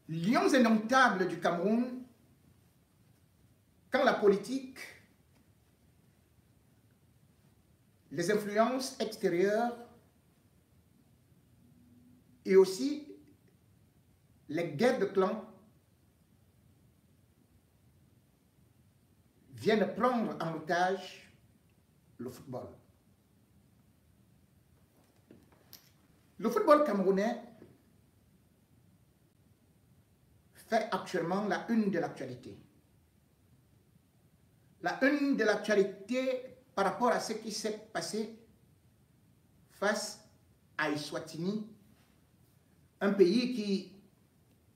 Lions indomptables du Cameroun, quand la politique, les influences extérieures et aussi les guerres de clans viennent prendre en otage le football. Le football camerounais fait actuellement la une de l'actualité. La une de l'actualité par rapport à ce qui s'est passé face à Eswatini, un pays qui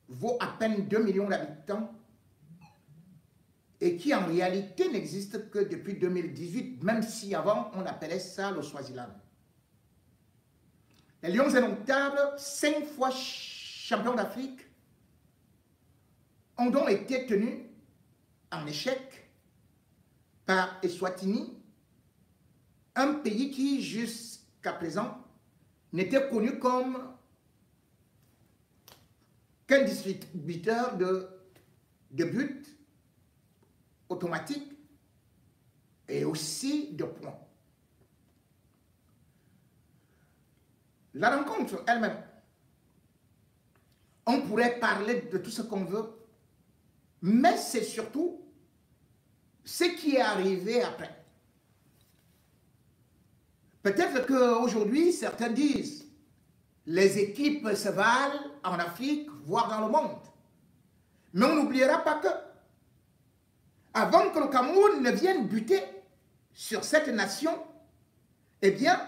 vaut à peine 2 millions d'habitants et qui en réalité n'existe que depuis 2018, même si avant on appelait ça le Swaziland. Les Lions indomptables, 5 fois champions d'Afrique, ont donc été tenus en échec par Eswatini, un pays qui jusqu'à présent n'était connu comme qu'un distributeur de buts automatiques et aussi de points. La rencontre elle-même, on pourrait parler de tout ce qu'on veut, mais c'est surtout ce qui est arrivé après. Peut-être qu'aujourd'hui, certains disent les équipes se valent en Afrique, voire dans le monde. Mais on n'oubliera pas que, avant que le Cameroun ne vienne buter sur cette nation, eh bien,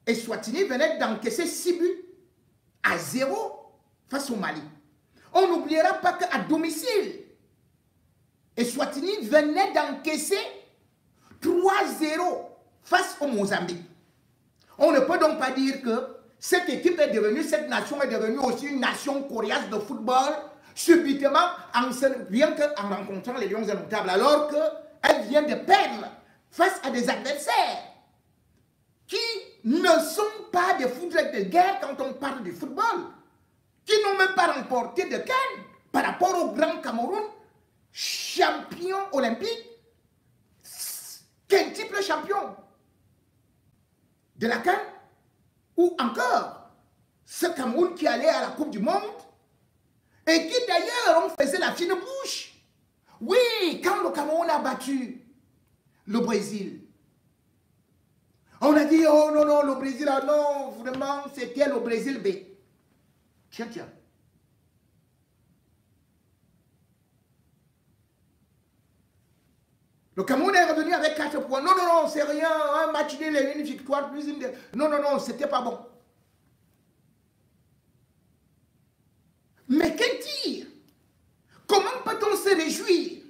Eswatini venait d'encaisser 6 buts à 0 face au Mali. On n'oubliera pas qu'à domicile, Eswatini venait d'encaisser 3-0 face au Mozambique. On ne peut donc pas dire que cette équipe est devenue, cette nation est devenue aussi une nation coriace de football, subitement, rien qu'en rencontrant les Lions indomptables, alors qu'elle vient de perdre face à des adversaires qui ne sont pas des foudres de guerre quand on parle du football, qui n'ont même pas remporté de CAN par rapport au Grand Cameroun, champion olympique, quintuple champion de la CAN, ou encore ce Cameroun qui allait à la Coupe du Monde et qui d'ailleurs on faisait la fine bouche. Oui, quand le Cameroun a battu le Brésil, on a dit, oh non, non, le Brésil, ah non, vraiment, c'était le Brésil B. Tiens, tiens. Le Cameroun est revenu avec 4 points. Non, non, non, c'est rien, un match nul et une victoire plus une... Non, non, non, c'était pas bon. Mais quel tir! Comment peut-on se réjouir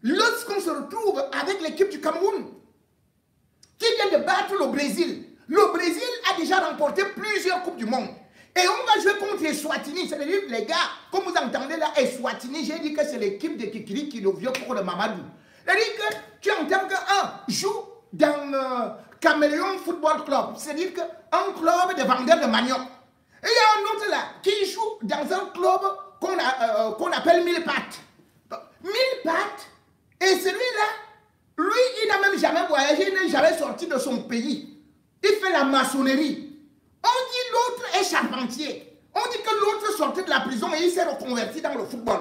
lorsqu'on se retrouve avec l'équipe du Cameroun qui vient de battre le Brésil? Le Brésil a déjà remporté plusieurs Coupes du Monde. Et on va jouer contre Eswatini. C'est-à-dire, les gars, comme vous entendez là, Eswatini, j'ai dit que c'est l'équipe de Kikiri qui le vieux pour le Mamadou. C'est-à-dire que tu entends qu'un joue dans Caméléon Football Club. C'est-à-dire qu'un club de vendeurs de manioc. Et il y a un autre là qui joue dans un club qu'on appelle Mille Pattes. Mille Pattes. Et celui-là, lui, il n'a même jamais voyagé, il n'est jamais sorti de son pays. Il fait la maçonnerie. On dit l'autre est charpentier. On dit que l'autre sortait de la prison et il s'est reconverti dans le football.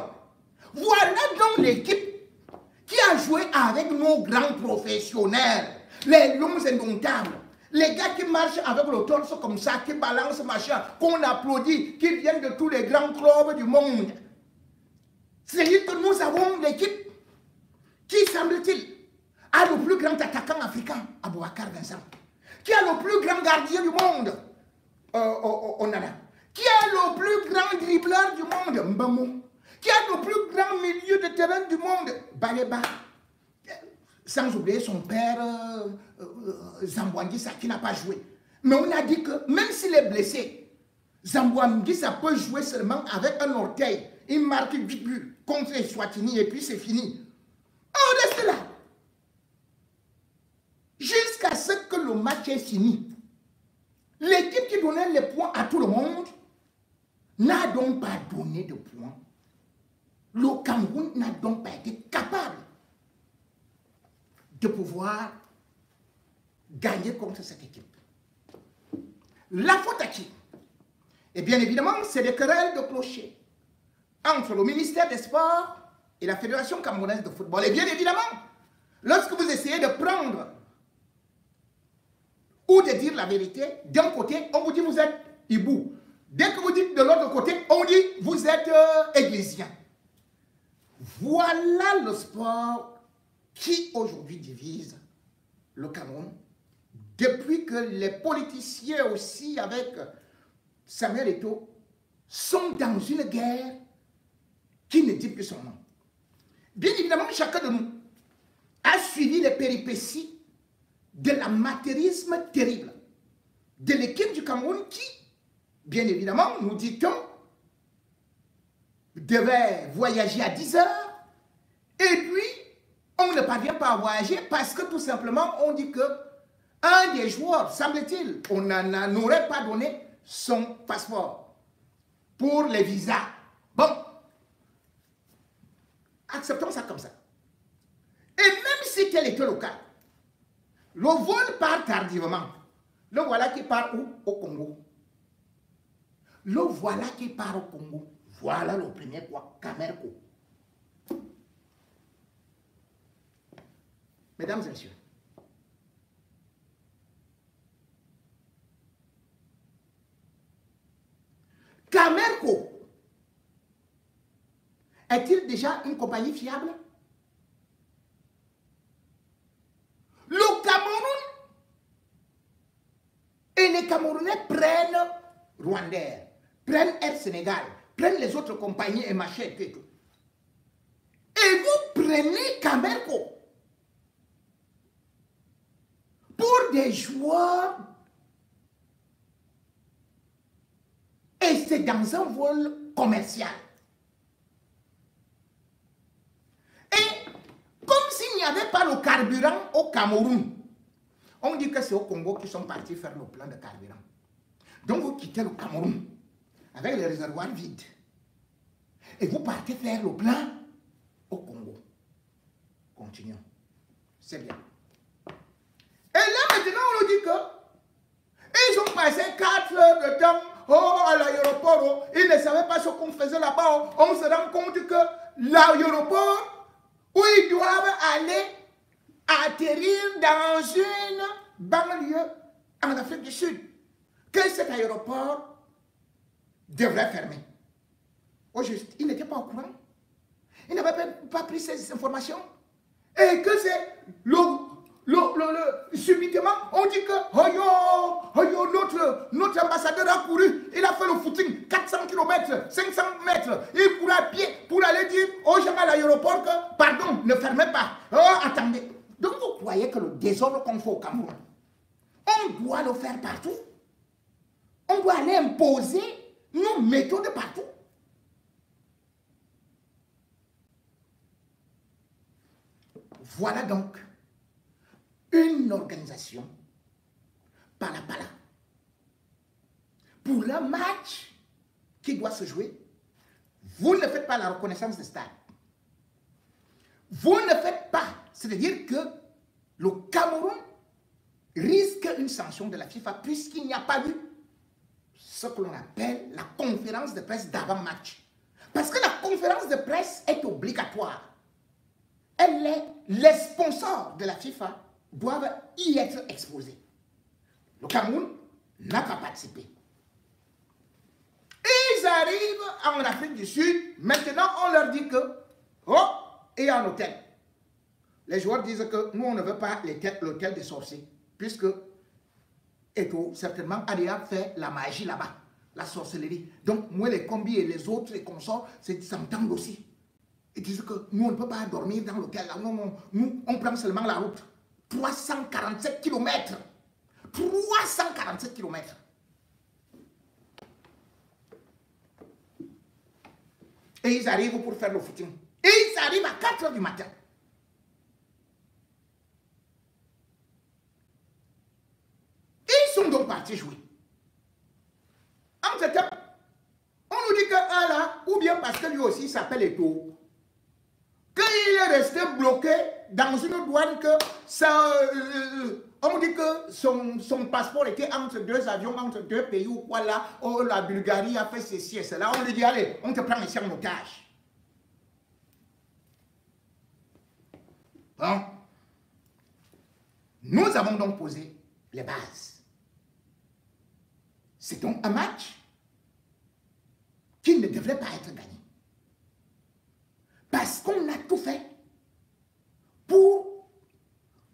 Voilà donc l'équipe qui a joué avec nos grands professionnels, les Lions indomptables. Les gars qui marchent avec le torse comme ça, qui balancent machin, qu'on applaudit, qui viennent de tous les grands clubs du monde. C'est-à-dire que nous avons l'équipe qui, semble-t-il, a le plus grand attaquant africain, Aboubacar Vincent, qui a le plus grand gardien du monde, Onana, qui a le plus grand dribbleur du monde, Mbamou, qui a le plus grand milieu de terrain du monde, Baleba, sans oublier son père, Zambouangissa, qui n'a pas joué. Mais on a dit que même s'il est blessé, Zambouangissa peut jouer seulement avec un orteil. Il marque 8 buts contre Eswatini et puis c'est fini. On reste là. Jusqu'à ce que le match est fini. L'équipe qui donnait les points à tout le monde n'a donc pas donné de points. Le Cameroun n'a donc pas été capable de pouvoir gagner contre cette équipe. La faute à qui? Et bien évidemment, c'est des querelles de clocher entre le ministère des Sports et la Fédération camerounaise de football. Et bien évidemment, lorsque vous essayez de prendre ou de dire la vérité, d'un côté, on vous dit vous êtes hibou. Dès que vous dites de l'autre côté, on dit vous êtes églésien. Voilà le sport qui aujourd'hui divise le Cameroun. Depuis que les politiciens aussi, avec Samuel Eto'o, sont dans une guerre qui ne dit plus son nom. Bien évidemment, chacun de nous a suivi les péripéties de l'amateurisme terrible de l'équipe du Cameroun qui, bien évidemment, nous dit-on, devait voyager à 10 heures et puis on ne parvient pas à voyager parce que tout simplement on dit que un des joueurs, semble-t-il, on n'aurait pas donné son passeport pour les visas. Bon, acceptons ça comme ça. Et même si tel était le cas, le vol part tardivement. Le voilà qui part où? Au Congo. Le voilà qui part au Congo. Voilà le premier quoi, Camerco. Mesdames et messieurs, Camerco est-il déjà une compagnie fiable? Le Cameroun et les Camerounais prennent Rwandair, prennent Air Sénégal, prennent les autres compagnies et machin et tout. Et vous prenez Camerco pour des joueurs et c'est dans un vol commercial. Et comme s'il n'y avait pas le carburant au Cameroun, on dit que c'est au Congo qu'ils sont partis faire le plein de carburant. Donc vous quittez le Cameroun avec les réservoirs vides et vous partez faire le plein au Congo. Continuons. C'est bien. Et là maintenant on nous dit que ils ont passé 4 heures de temps à l'aéroport. Oh, ils ne savaient pas ce qu'on faisait là-bas. Oh, on se rend compte que l'aéroport où ils doivent aller atterrir dans une banlieue en Afrique du Sud, que cet aéroport devrait fermer. Au juste, il n'était pas au courant. Il n'avait pas pris ces informations. Et que c'est subitement, on dit que notre ambassadeur a couru, il a fait le footing, 400 km, 500 mètres, il courait à pied pour aller dire aux gens à l'aéroport que, pardon, ne fermez pas. Oh, attendez. Donc vous croyez que le désordre qu'on fait au Cameroun, on doit le faire partout? On doit aller imposer nos méthodes partout? Voilà donc une organisation pala-pala pour un match qui doit se jouer. Vous ne faites pas la reconnaissance des stades. Vous ne faites pas, c'est-à-dire que le Cameroun risque une sanction de la FIFA puisqu'il n'y a pas eu ce que l'on appelle la conférence de presse d'avant-match. Parce que la conférence de presse est obligatoire. Les sponsors de la FIFA doivent y être exposés. Le Cameroun n'a pas participé. Ils arrivent en Afrique du Sud. Maintenant, on leur dit que, oh, il y a un hôtel. Les joueurs disent que nous, on ne veut pas l'hôtel des sorciers, puisque Eto'o, certainement, a déjà fait la magie là-bas, la sorcellerie. Donc, moi, les combis et les autres, les consorts, s'entendent aussi. Ils disent que nous, on ne peut pas dormir dans l'hôtel. Nous, on prend seulement la route. 347 km. 347 km. Et ils arrivent pour faire le footing. Et ils arrivent à 4 heures du matin. Ils sont donc partis jouer. Entre-temps, on nous parce que lui aussi s'appelle Eto'o. Quand il est resté bloqué dans une douane, que ça, on me dit que son passeport était entre deux avions, entre deux pays ou quoi là. Oh, la Bulgarie a fait ceci et cela. On lui dit, allez, on te prend ici en otage. Bon. Nous avons donc posé les bases. C'est donc un match qui ne devrait pas être gagné. Parce qu'on a tout fait pour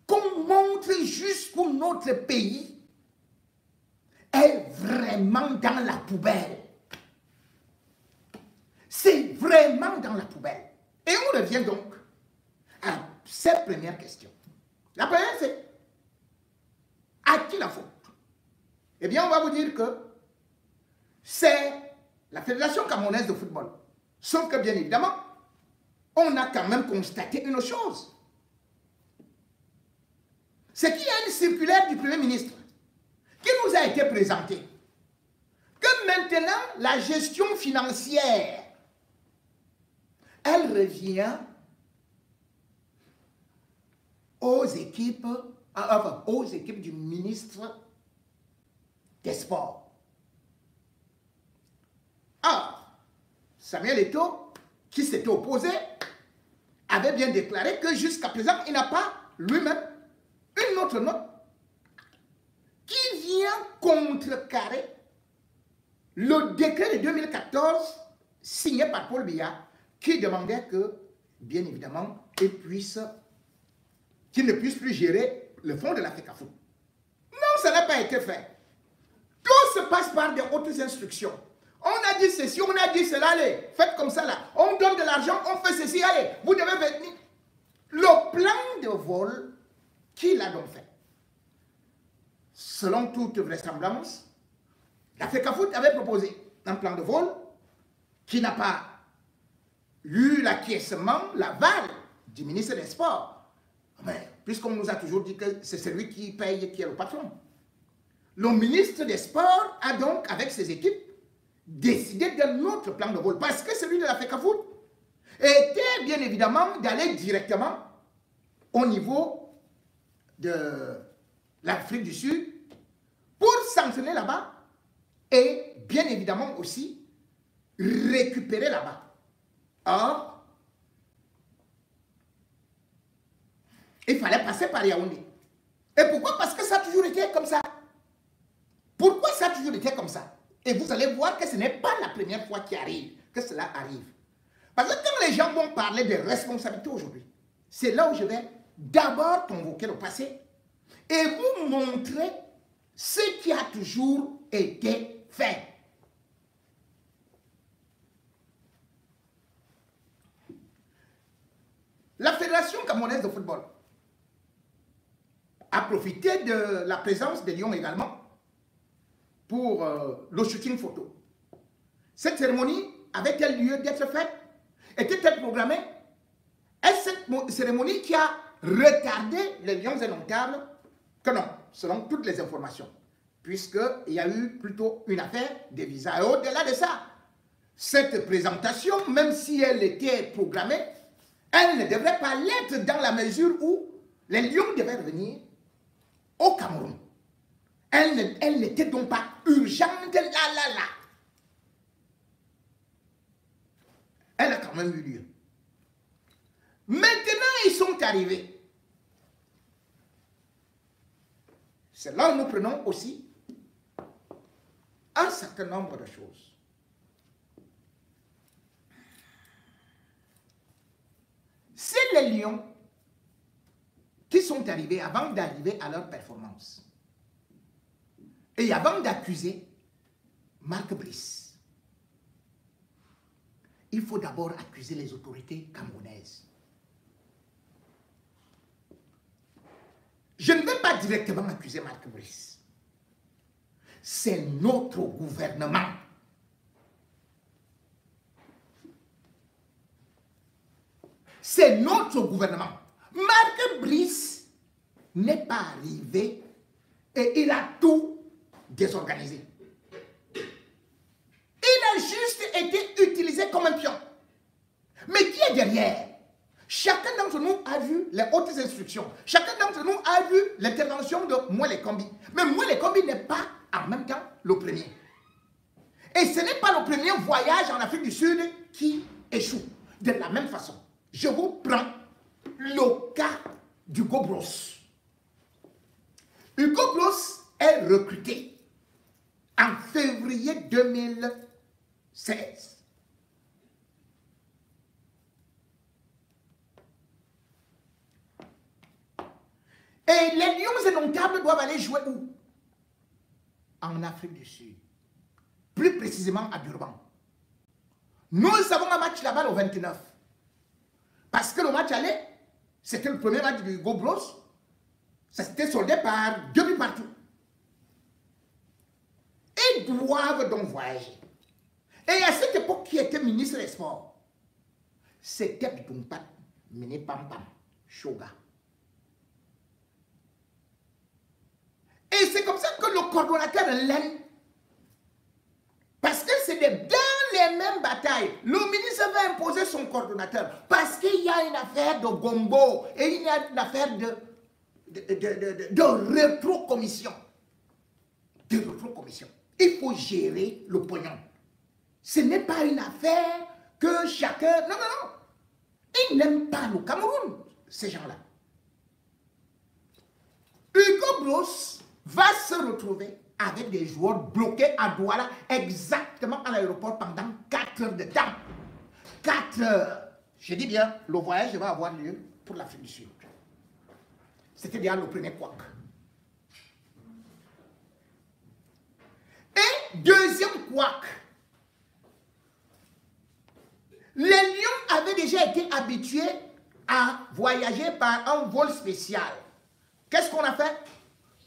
qu'on montre jusqu'où notre pays est vraiment dans la poubelle. C'est vraiment dans la poubelle. Et on revient donc à cette première question. La première, c'est à qui la faute? Eh bien, on va vous dire que c'est la Fédération camerounaise de football. Sauf que, bien évidemment, on a quand même constaté une chose. C'est qu'il y a une circulaire du Premier ministre qui nous a été présentée. Que maintenant, la gestion financière, elle revient aux équipes du ministre des Sports. Ah, Samuel Eto'o, qui s'était opposé, avait bien déclaré que jusqu'à présent, il n'a pas lui-même une autre note qui vient contrecarrer le décret de 2014 signé par Paul Biya qui demandait que, bien évidemment, qu'il ne puisse plus gérer le fonds de la FECAFOOT. Non, ça n'a pas été fait. Tout se passe par des hautes instructions. On a dit ceci, on a dit cela, allez, faites comme ça là. On donne de l'argent, on fait ceci, allez, vous devez venir. Le plan de vol, qui l'a donc fait? Selon toute vraisemblance, la FECAFOOT avait proposé un plan de vol qui n'a pas eu l'acquiescement, l'aval du ministre des Sports. Mais puisqu'on nous a toujours dit que c'est celui qui paye qui est le patron. Le ministre des Sports a donc, avec ses équipes, décidé d'un autre plan de vol. Parce que celui de la FECAFOOT était bien évidemment d'aller directement au niveau de l'Afrique du Sud pour sanctionner là-bas et bien évidemment aussi récupérer là-bas. Or, il fallait passer par Yaoundé. Et pourquoi? Parce que ça a toujours été comme ça. Pourquoi ça a toujours été comme ça? Et vous allez voir que ce n'est pas la première fois qu'il arrive, que cela arrive. Parce que quand les gens vont parler de responsabilité aujourd'hui, c'est là où je vais d'abord convoquer le passé et vous montrer ce qui a toujours été fait. La Fédération camerounaise de football a profité de la présence des Lions également pour le shooting photo. Cette cérémonie avait-elle lieu d'être faite? Était-elle programmée? Est-ce cette cérémonie qui a retardé les Lions indomptables? Que non, selon toutes les informations. Puisqu'il y a eu plutôt une affaire de visa. Et au-delà de ça, cette présentation, même si elle était programmée, elle ne devrait pas l'être dans la mesure où les Lions devaient revenir au Cameroun. Elle n'était donc pas urgente là. Elle a quand même eu lieu. Maintenant, ils sont arrivés. C'est là où nous prenons aussi un certain nombre de choses. C'est les Lions qui sont arrivés avant d'arriver à leur performance. Et avant d'accuser Marc Brice, il faut d'abord accuser les autorités camerounaises. Je ne vais pas directement accuser Marc Brice. C'est notre gouvernement. C'est notre gouvernement. Marc Brice n'est pas arrivé et il a tout désorganisé. Il a juste été utilisé comme un pion. Mais qui est derrière? Chacun d'entre nous a vu les hautes instructions. Chacun d'entre nous a vu l'intervention de Mwele Kombi. Mais Mwele Kombi n'est pas en même temps le premier. Et ce n'est pas le premier voyage en Afrique du Sud qui échoue. De la même façon, je vous prends le cas d'Hugo Broos. Hugo Broos est recruté en février 2016. Et les Lions indomptables doivent aller jouer où? En Afrique du Sud. Plus précisément à Durban. Nous avons un match là-bas le 29. Parce que le match aller, c'était le premier match de Hugo Broos. Ça s'était soldé par 2 buts partout. Ils doivent donc voyager. Et à cette époque, qui était ministre des Sports? C'était Bitumpat, Mini Pam Pam, Shoga. Et c'est comme ça que le coordonnateur l'aime. Parce que c'est dans les mêmes batailles. Le ministre va imposer son coordonnateur. Parce qu'il y a une affaire de gombo. Et il y a une affaire de rétrocommission. De rétrocommission. Il faut gérer le pognon. Ce n'est pas une affaire que chacun... Non, non, non. Ils n'aiment pas le Cameroun, ces gens-là. Hugo Broos va se retrouver avec des joueurs bloqués à Douala, exactement à l'aéroport pendant 4 heures de temps. 4 heures. Je dis bien, le voyage va avoir lieu pour l'Afrique du Sud. C'était déjà le premier couac. Et deuxième couac. Les Lions avaient déjà été habitués à voyager par un vol spécial. Qu'est-ce qu'on a fait?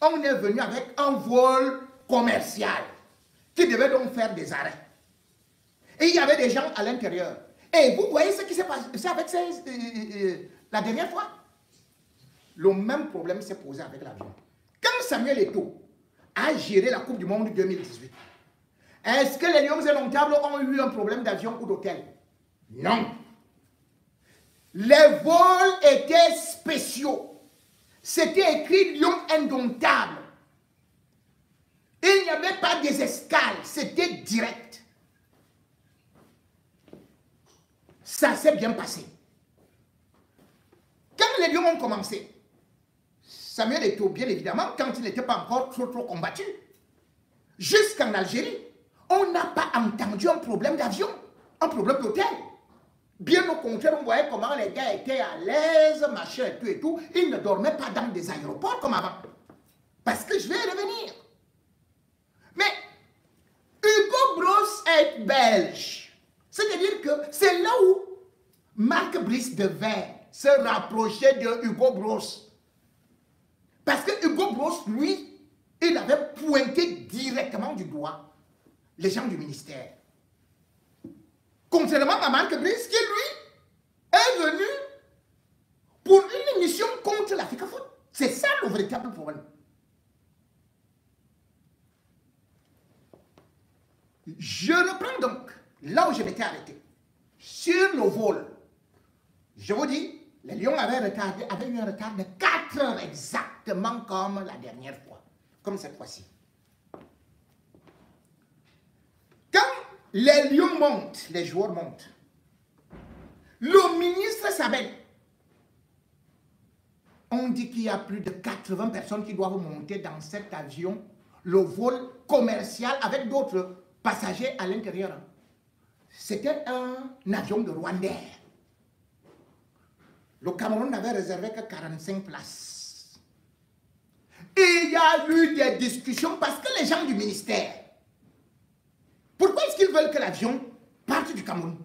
On est venu avec un vol commercial qui devait donc faire des arrêts. Et il y avait des gens à l'intérieur. Et vous voyez ce qui s'est passé avec la dernière fois? Le même problème s'est posé avec l'avion. Quand Samuel Eto'o a géré la Coupe du Monde 2018, est-ce que les Lions indomptables ont eu un problème d'avion ou d'hôtel? Non. Les vols étaient spéciaux. C'était écrit Lion indomptable. Il n'y avait pas des escales, c'était direct. Ça s'est bien passé. Quand les Lions ont commencé, Samuel Eto'o, bien évidemment, quand il n'était pas encore trop combattu, jusqu'en Algérie, on n'a pas entendu un problème d'avion, un problème d'hôtel. Bien au contraire, on voyait comment les gars étaient à l'aise, machin et tout. Ils ne dormaient pas dans des aéroports comme avant. Parce que je vais y revenir. Mais Hugo Broos est belge. C'est-à-dire que c'est là où Marc Brice devait se rapprocher de Hugo Broos. Parce que Hugo Broos, lui, il avait pointé directement du doigt les gens du ministère. Contrairement à Marc Brice, qui lui est venu pour une mission contre l'Afrique Foot. C'est ça le véritable problème. Je reprends donc là où je m'étais arrêté. Sur le vol, je vous dis, les Lions avaient eu un retard de 4 heures exactement comme la dernière fois, comme cette fois-ci. Quand les Lions montent, les joueurs montent, le ministre Sabel, on dit qu'il y a plus de 80 personnes qui doivent monter dans cet avion, le vol commercial avec d'autres passagers à l'intérieur. C'était un avion de Rwandair. Le Cameroun n'avait réservé que 45 places. Et il y a eu des discussions parce que les gens du ministère, pourquoi est-ce qu'ils veulent que l'avion parte du Cameroun?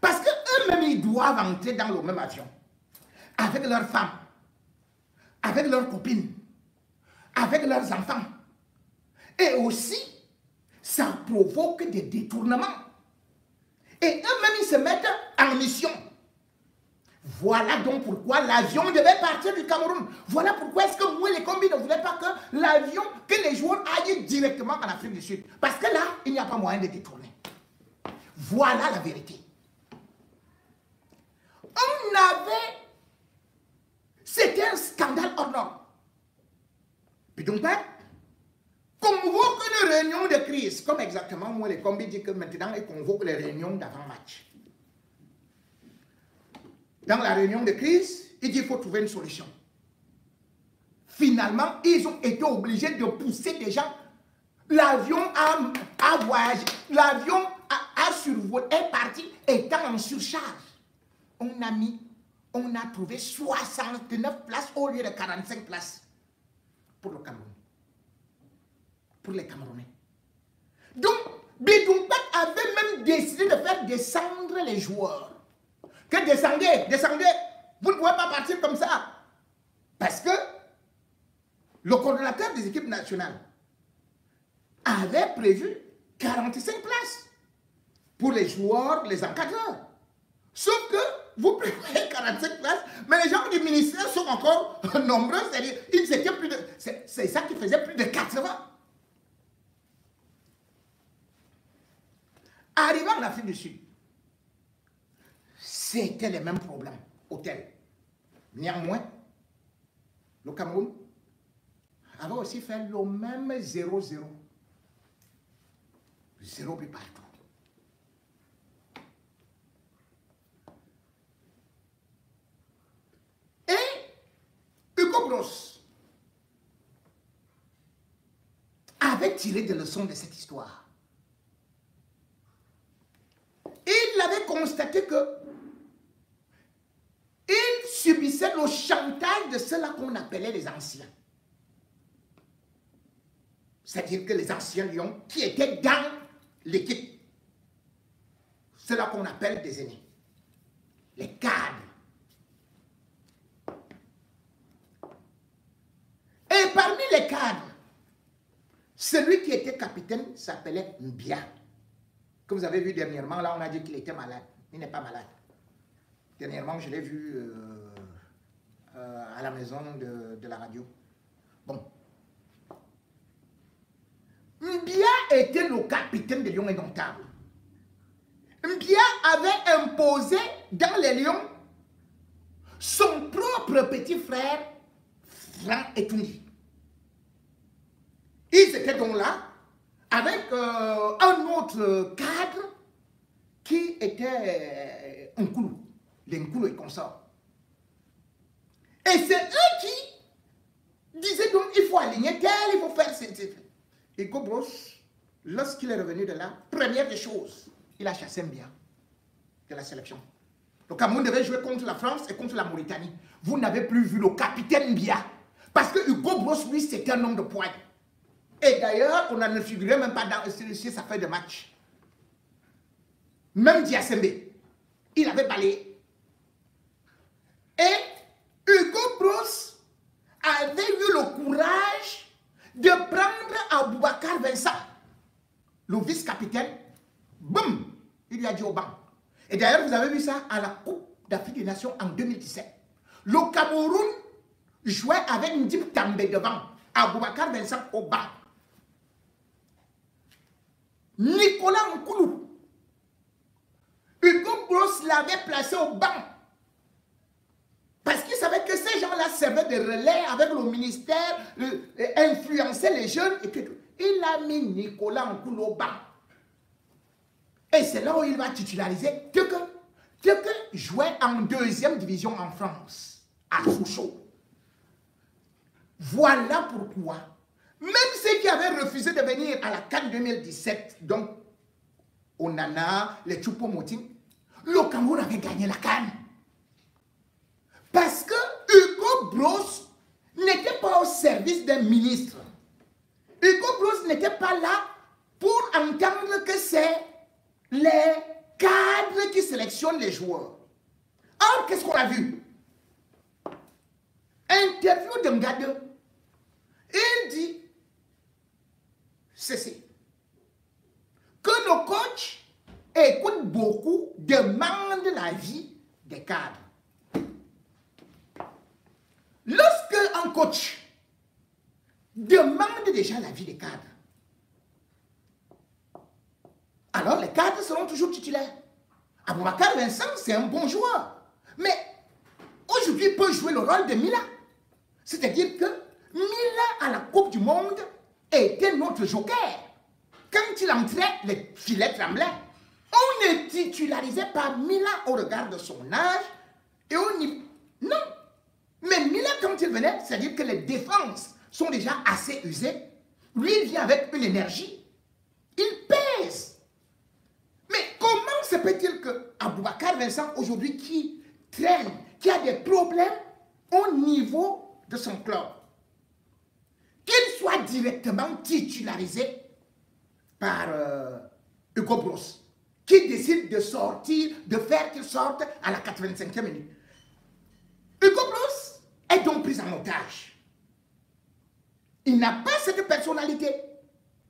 Parce qu'eux-mêmes, ils doivent entrer dans le même avion. Avec leurs femmes, avec leurs copines, avec leurs enfants. Et aussi, ça provoque des détournements. Et eux-mêmes, ils se mettent en mission. Voilà donc pourquoi l'avion devait partir du Cameroun. Voilà pourquoi est-ce que Mwele Kombi ne voulait pas que l'avion, que les joueurs aillent directement en Afrique du Sud. Parce que là, il n'y a pas moyen de détourner. Voilà la vérité. On avait... C'était un scandale hors norme. Puis donc, convoque une réunion de crise, comme exactement moi, les combis disent que maintenant, ils convoquent les réunions d'avant-match. Dans la réunion de crise, il dit qu'il faut trouver une solution. Finalement, ils ont été obligés de pousser des gens. L'avion a voyagé, l'avion a survolé, est parti, étant en surcharge. On a trouvé 69 places au lieu de 45 places pour le Cameroun. Pour les Camerounais. Donc, Bidoumbak avait même décidé de faire descendre les joueurs. Que descendez, vous ne pouvez pas partir comme ça. Parce que le coordonnateur des équipes nationales avait prévu 45 places pour les joueurs, les encadreurs. Sauf que vous prévoyez 45 places, mais les gens du ministère sont encore nombreux, c'est-à-dire, c'est ça qui faisait plus de 80. Arrivant en Afrique du Sud, c'était les mêmes problèmes, hôtel. Néanmoins, le Cameroun avait aussi fait le même 0-0. 0 but partout. Et Hugo Broos avait tiré des leçons de cette histoire. Il avait constaté que il subissait le chantage de ceux-là qu'on appelait les anciens. C'est-à-dire que les anciens lions qui étaient dans l'équipe, ceux-là qu'on appelle des aînés, les cadres. Et parmi les cadres, celui qui était capitaine s'appelait Mbia. Que vous avez vu dernièrement, là on a dit qu'il était malade. Il n'est pas malade. Dernièrement, je l'ai vu à la maison de la radio. Bon. Mbia était le capitaine des Lions indomptables. Mbia avait imposé dans les Lions son propre petit frère, Franck Etundi. Ils étaient donc là avec un autre cadre qui était Nkoulou, les Nkoulou et consorts. Et c'est eux qui disaient donc il faut aligner tel, il faut faire ceci. Et Cobros, lorsqu'il est revenu de là, première des choses, il a chassé Mbia de la sélection. Le Cameroun devait jouer contre la France et contre la Mauritanie. Vous n'avez plus vu le capitaine Mbia. Parce que Hugo Broos, lui, c'était un homme de poigne. Et d'ailleurs, on ne figurait même pas sur sa feuille de match. Même Diasembe, il avait balayé. Et Hugo Broos avait eu le courage de prendre Aboubacar Vincent, le vice-capitaine, boum, il lui a dit au banc. Et d'ailleurs, vous avez vu ça à la Coupe d'Afrique des Nations en 2017. Le Cameroun jouait avec Ndip També devant, Aboubacar Vincent au banc. Nicolas Nkoulou, Hugo Broos l'avait placé au banc. Parce qu'il savait que ces gens-là servaient de relais avec le ministère, influençaient les jeunes. Et puis, il a mis Nicolas Nkoulou au banc. Et c'est là où il va titulariser Teke jouait en 2e division en France, à Sochaux. Voilà pourquoi, même ceux qui avaient refusé de venir à la CAN 2017, donc Onana, les Choupo-Moting, le Cameroun avait gagné la CAN. Parce que Hugo Broos n'était pas au service d'un ministre. Hugo Broos n'était pas là pour entendre que c'est les cadres qui sélectionnent les joueurs. Or, qu'est-ce qu'on a vu? Interview de Ngade. Il dit ceci. Que nos coachs écoutent beaucoup, demandent l'avis des cadres. Lorsque un coach demande déjà l'avis des cadres, alors les cadres seront toujours titulaires. Aboubakar Vincent, c'est un bon joueur. Mais aujourd'hui, il peut jouer le rôle de Mila. C'est-à-dire que Mila à la Coupe du Monde était notre joker. Quand il entrait, les filets tremblaient. On ne titularisait pas Mila au regard de son âge. Et on y... Non. Mais Mila, quand il venait, c'est-à-dire que les défenses sont déjà assez usées. Lui, il vient avec une énergie. Il pèse. Mais comment se peut-il que Aboubakar Vincent, aujourd'hui, qui traîne, qui a des problèmes au niveau de son club, qu'il soit directement titularisé par Hugo Bros, qui décide de sortir, de faire qu'il sorte à la 85e minute. Hugo Bros est donc pris en otage. Il n'a pas cette personnalité.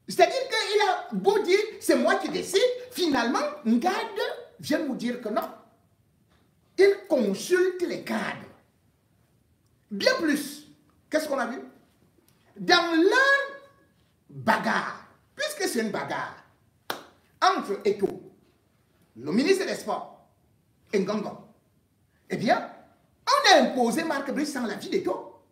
C'est-à-dire qu'il a beau dire, c'est moi qui décide, finalement, Ngad vient nous dire que non. Il consulte les cadres. Bien plus, qu'est-ce qu'on a vu? Dans leur bagarre, puisque c'est une bagarre, entre Eto'o, le ministre des Sports, et Ngongo, eh bien, on a imposé Marc Brice sans l'avis d'Eto'o.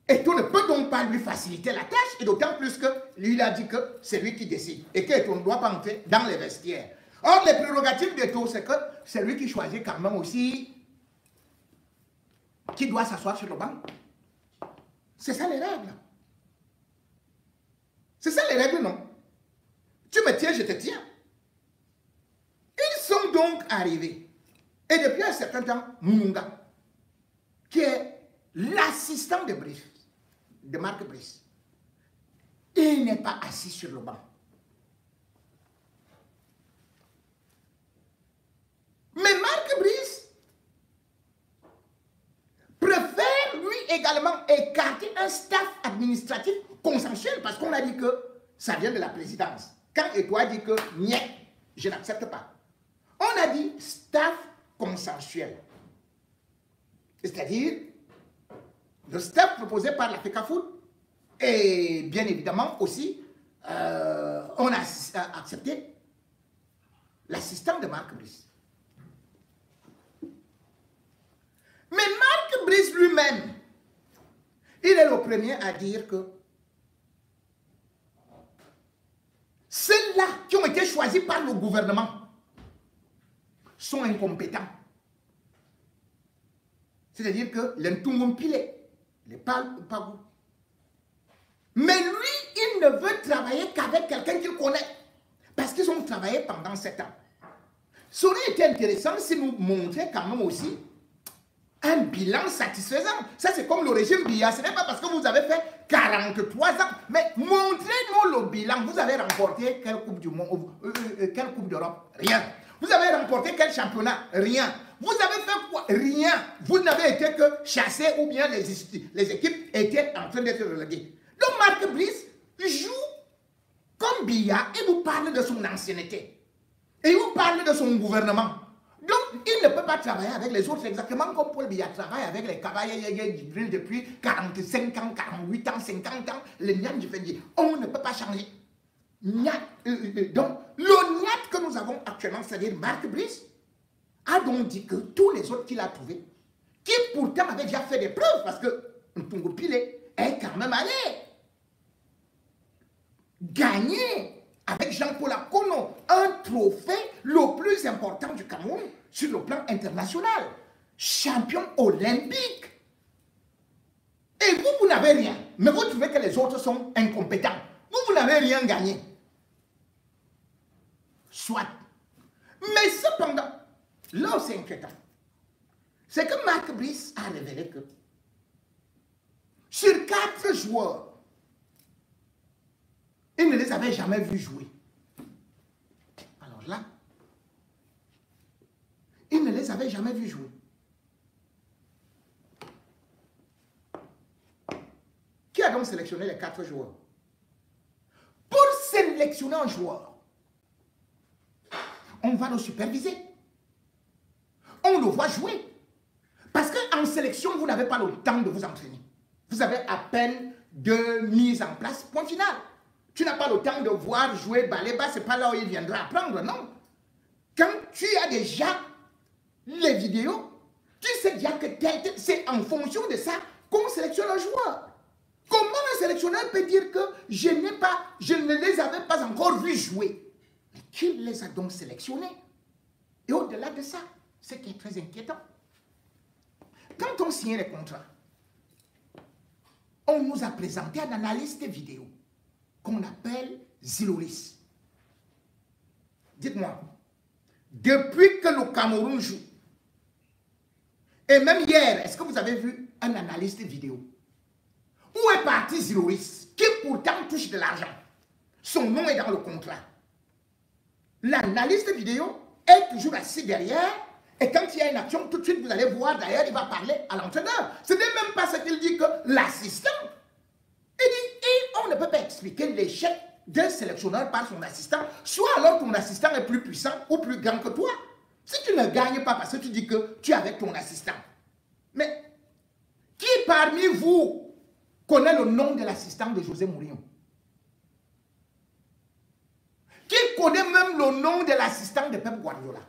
Eto'o ne peut donc pas lui faciliter la tâche, et d'autant plus que lui, il a dit que c'est lui qui décide, et qu'Eto'o ne doit pas entrer dans les vestiaires. Or, les prérogatives d'Eto'o, c'est que c'est lui qui choisit quand même aussi qui doit s'asseoir sur le banc. C'est ça les règles. C'est ça les règles, non? Tu me tiens, je te tiens. Ils sont donc arrivés. Et depuis un certain temps, Munga, qui est l'assistant de Brice, de Marc Brice, il n'est pas assis sur le banc. Mais Marc Brice préfère lui également écarter un staff administratif consensuel parce qu'on a dit que ça vient de la présidence. Quand Eto'o a dit que niet, je n'accepte pas. On a dit staff consensuel. C'est-à-dire le staff proposé par la FECAFOOT et bien évidemment aussi on a accepté l'assistant de Marc Brice. Mais Marc Brice lui-même, il est le premier à dire que ceux-là qui ont été choisis par le gouvernement sont incompétents. C'est-à-dire que l'Ntungum Pile, les Pagou. Mais lui, il ne veut travailler qu'avec quelqu'un qu'il connaît. Parce qu'ils ont travaillé pendant 7 ans. Ça aurait été intéressant si nous montrions quand même aussi un bilan satisfaisant. Ça, c'est comme le régime Biya. Ce n'est pas parce que vous avez fait 43 ans. Mais montrez-nous le bilan. Vous avez remporté quelle Coupe du Monde, quelle Coupe d'Europe? Rien. Vous avez remporté quel championnat? Rien. Vous avez fait quoi? Rien. Vous n'avez été que chassé ou bien les équipes étaient en train d'être reléguées. Donc Marc Brice joue comme Biya et vous parle de son ancienneté. Et vous parle de son gouvernement. Donc, il ne peut pas travailler avec les autres exactement comme Paul Biya travaille avec les Kabaye depuis 45 ans, 48 ans, 50 ans. Les Nyan du Fendi. On ne peut pas changer. Donc, le Nyat que nous avons actuellement, c'est-à-dire Marc Brice, a donc dit que tous les autres qu'il a trouvés, qui pourtant avaient déjà fait des preuves, parce que Ntungu Pile est quand même allé gagner avec Jean-Paul Akono un trophée le plus important du Cameroun sur le plan international. Champion olympique. Et vous, vous n'avez rien. Mais vous trouvez que les autres sont incompétents. Vous, vous n'avez rien gagné. Soit. Mais cependant, là où c'est inquiétant, c'est que Marc Brice a révélé que sur 4 joueurs, il ne les avait jamais vus jouer. Alors là, il ne les avait jamais vus jouer. Qui a donc sélectionné les 4 joueurs? Pour sélectionner un joueur, on va le superviser. On le voit jouer. Parce qu'en sélection, vous n'avez pas le temps de vous entraîner. Vous avez à peine 2 mises en place, point final. tu n'as pas le temps de voir jouer Baleba, c'est pas là où il viendra apprendre, non. Quand tu as déjà les vidéos, tu sais déjà que c'est en fonction de ça qu'on sélectionne un joueur. Comment un sélectionneur peut dire que je ne les avais pas encore vus jouer? Mais qui les a donc sélectionnés? Et au-delà de ça, ce qui est très inquiétant, quand on signe les contrats, on nous a présenté un analyste vidéo qu'on appelle Ziloris. Dites-moi, depuis que le Cameroun joue, et même hier, est-ce que vous avez vu un analyste vidéo? Où est parti Ziloris, qui pourtant touche de l'argent? Son nom est dans le contrat. L'analyste vidéo est toujours assis derrière, et quand il y a une action, tout de suite, vous allez voir, d'ailleurs, il va parler à l'entraîneur. Ce n'est même pas ce qu'il dit que l'assistant. Il dit, et on ne peut pas expliquer l'échec d'un sélectionneur par son assistant, soit alors ton assistant est plus puissant ou plus grand que toi. Si tu ne gagnes pas parce que tu dis que tu es avec ton assistant. Mais qui parmi vous connaît le nom de l'assistant de José Mourinho? Qui connaît même le nom de l'assistant de Pep Guardiola?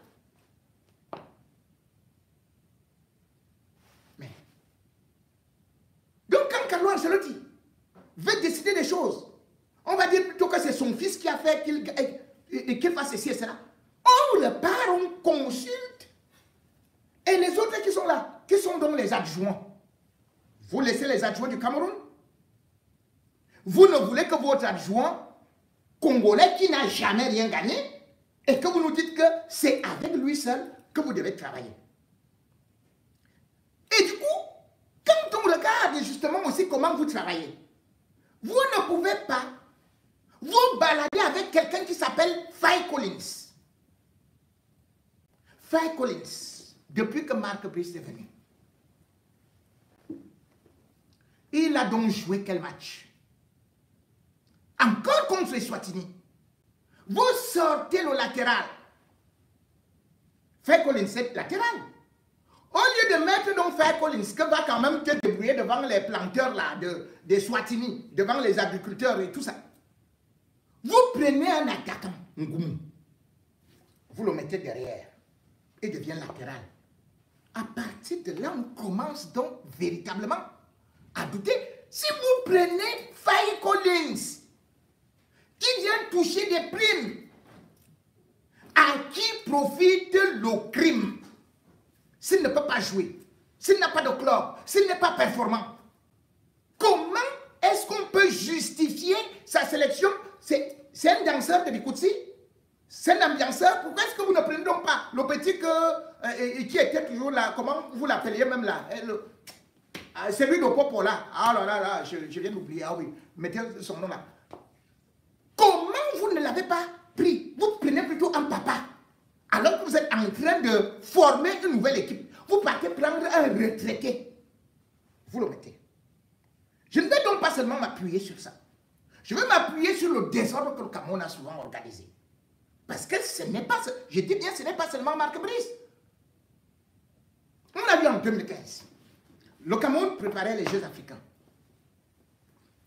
Mais donc quand Carlo Ancelotti veut décider des choses, on va dire plutôt que c'est son fils qui a fait qu'il fasse ceci et cela. On le part, on consulte. Et les autres qui sont là, qui sont donc les adjoints? Vous laissez les adjoints du Cameroun? Vous ne voulez que votre adjoint congolais qui n'a jamais rien gagné et que vous nous dites que c'est avec lui seul que vous devez travailler. Et du coup, quand on regarde justement aussi comment vous travaillez, vous ne pouvez pas vous balader avec quelqu'un qui s'appelle Faye Collins. Faye Collins, depuis que Marc Brice est venu, il a donc joué quel match? Encore contre les Swatini. Vous sortez le latéral. Faye Collins, c'est latéral. Au lieu de mettre donc Faye Collins, qui va quand même te débrouiller devant les planteurs là, des Swatini, devant les agriculteurs et tout ça. Vous prenez un attaquant, Ngoumou, vous le mettez derrière et devient latéral. À partir de là, on commence donc véritablement à douter. Si vous prenez Faye Collins, qui vient toucher des primes, à qui profite le crime? S'il ne peut pas jouer, s'il n'a pas de club, s'il n'est pas performant, comment est-ce qu'on peut justifier sa sélection? C'est un danseur de Bikoutsi? C'est un ambianceur? Pourquoi est-ce que vous ne prenez donc pas le petit qui était toujours là, comment vous l'appeliez même là, celui de Popo là? Ah là là là, je viens d'oublier, ah oui, mettez son nom là. Comment vous ne l'avez pas pris? Vous prenez plutôt un papa, alors que vous êtes en train de former une nouvelle équipe. Vous partez prendre un retraité. Vous le mettez. Je ne vais donc pas seulement m'appuyer sur ça. Je vais m'appuyer sur le désordre que le Cameroun a souvent organisé. Parce que ce n'est pas, je dis bien, ce n'est pas seulement Marc Brice. On a vu en 2015, le Cameroun préparait les Jeux africains.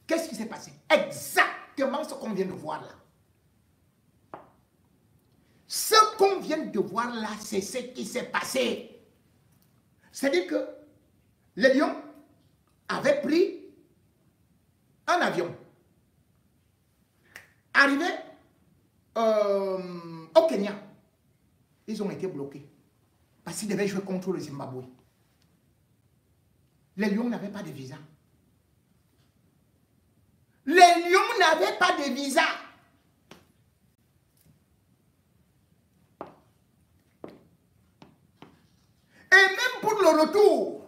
Qu'est-ce qui s'est passé? Exactement ce qu'on vient de voir là. Ce qu'on vient de voir là, c'est ce qui s'est passé. C'est-à-dire que les Lions avaient pris un avion. Arrivés au Kenya, ils ont été bloqués parce qu'ils devaient jouer contre le Zimbabwe. Les Lions n'avaient pas de visa. Les Lions n'avaient pas de visa. Et même pour le retour,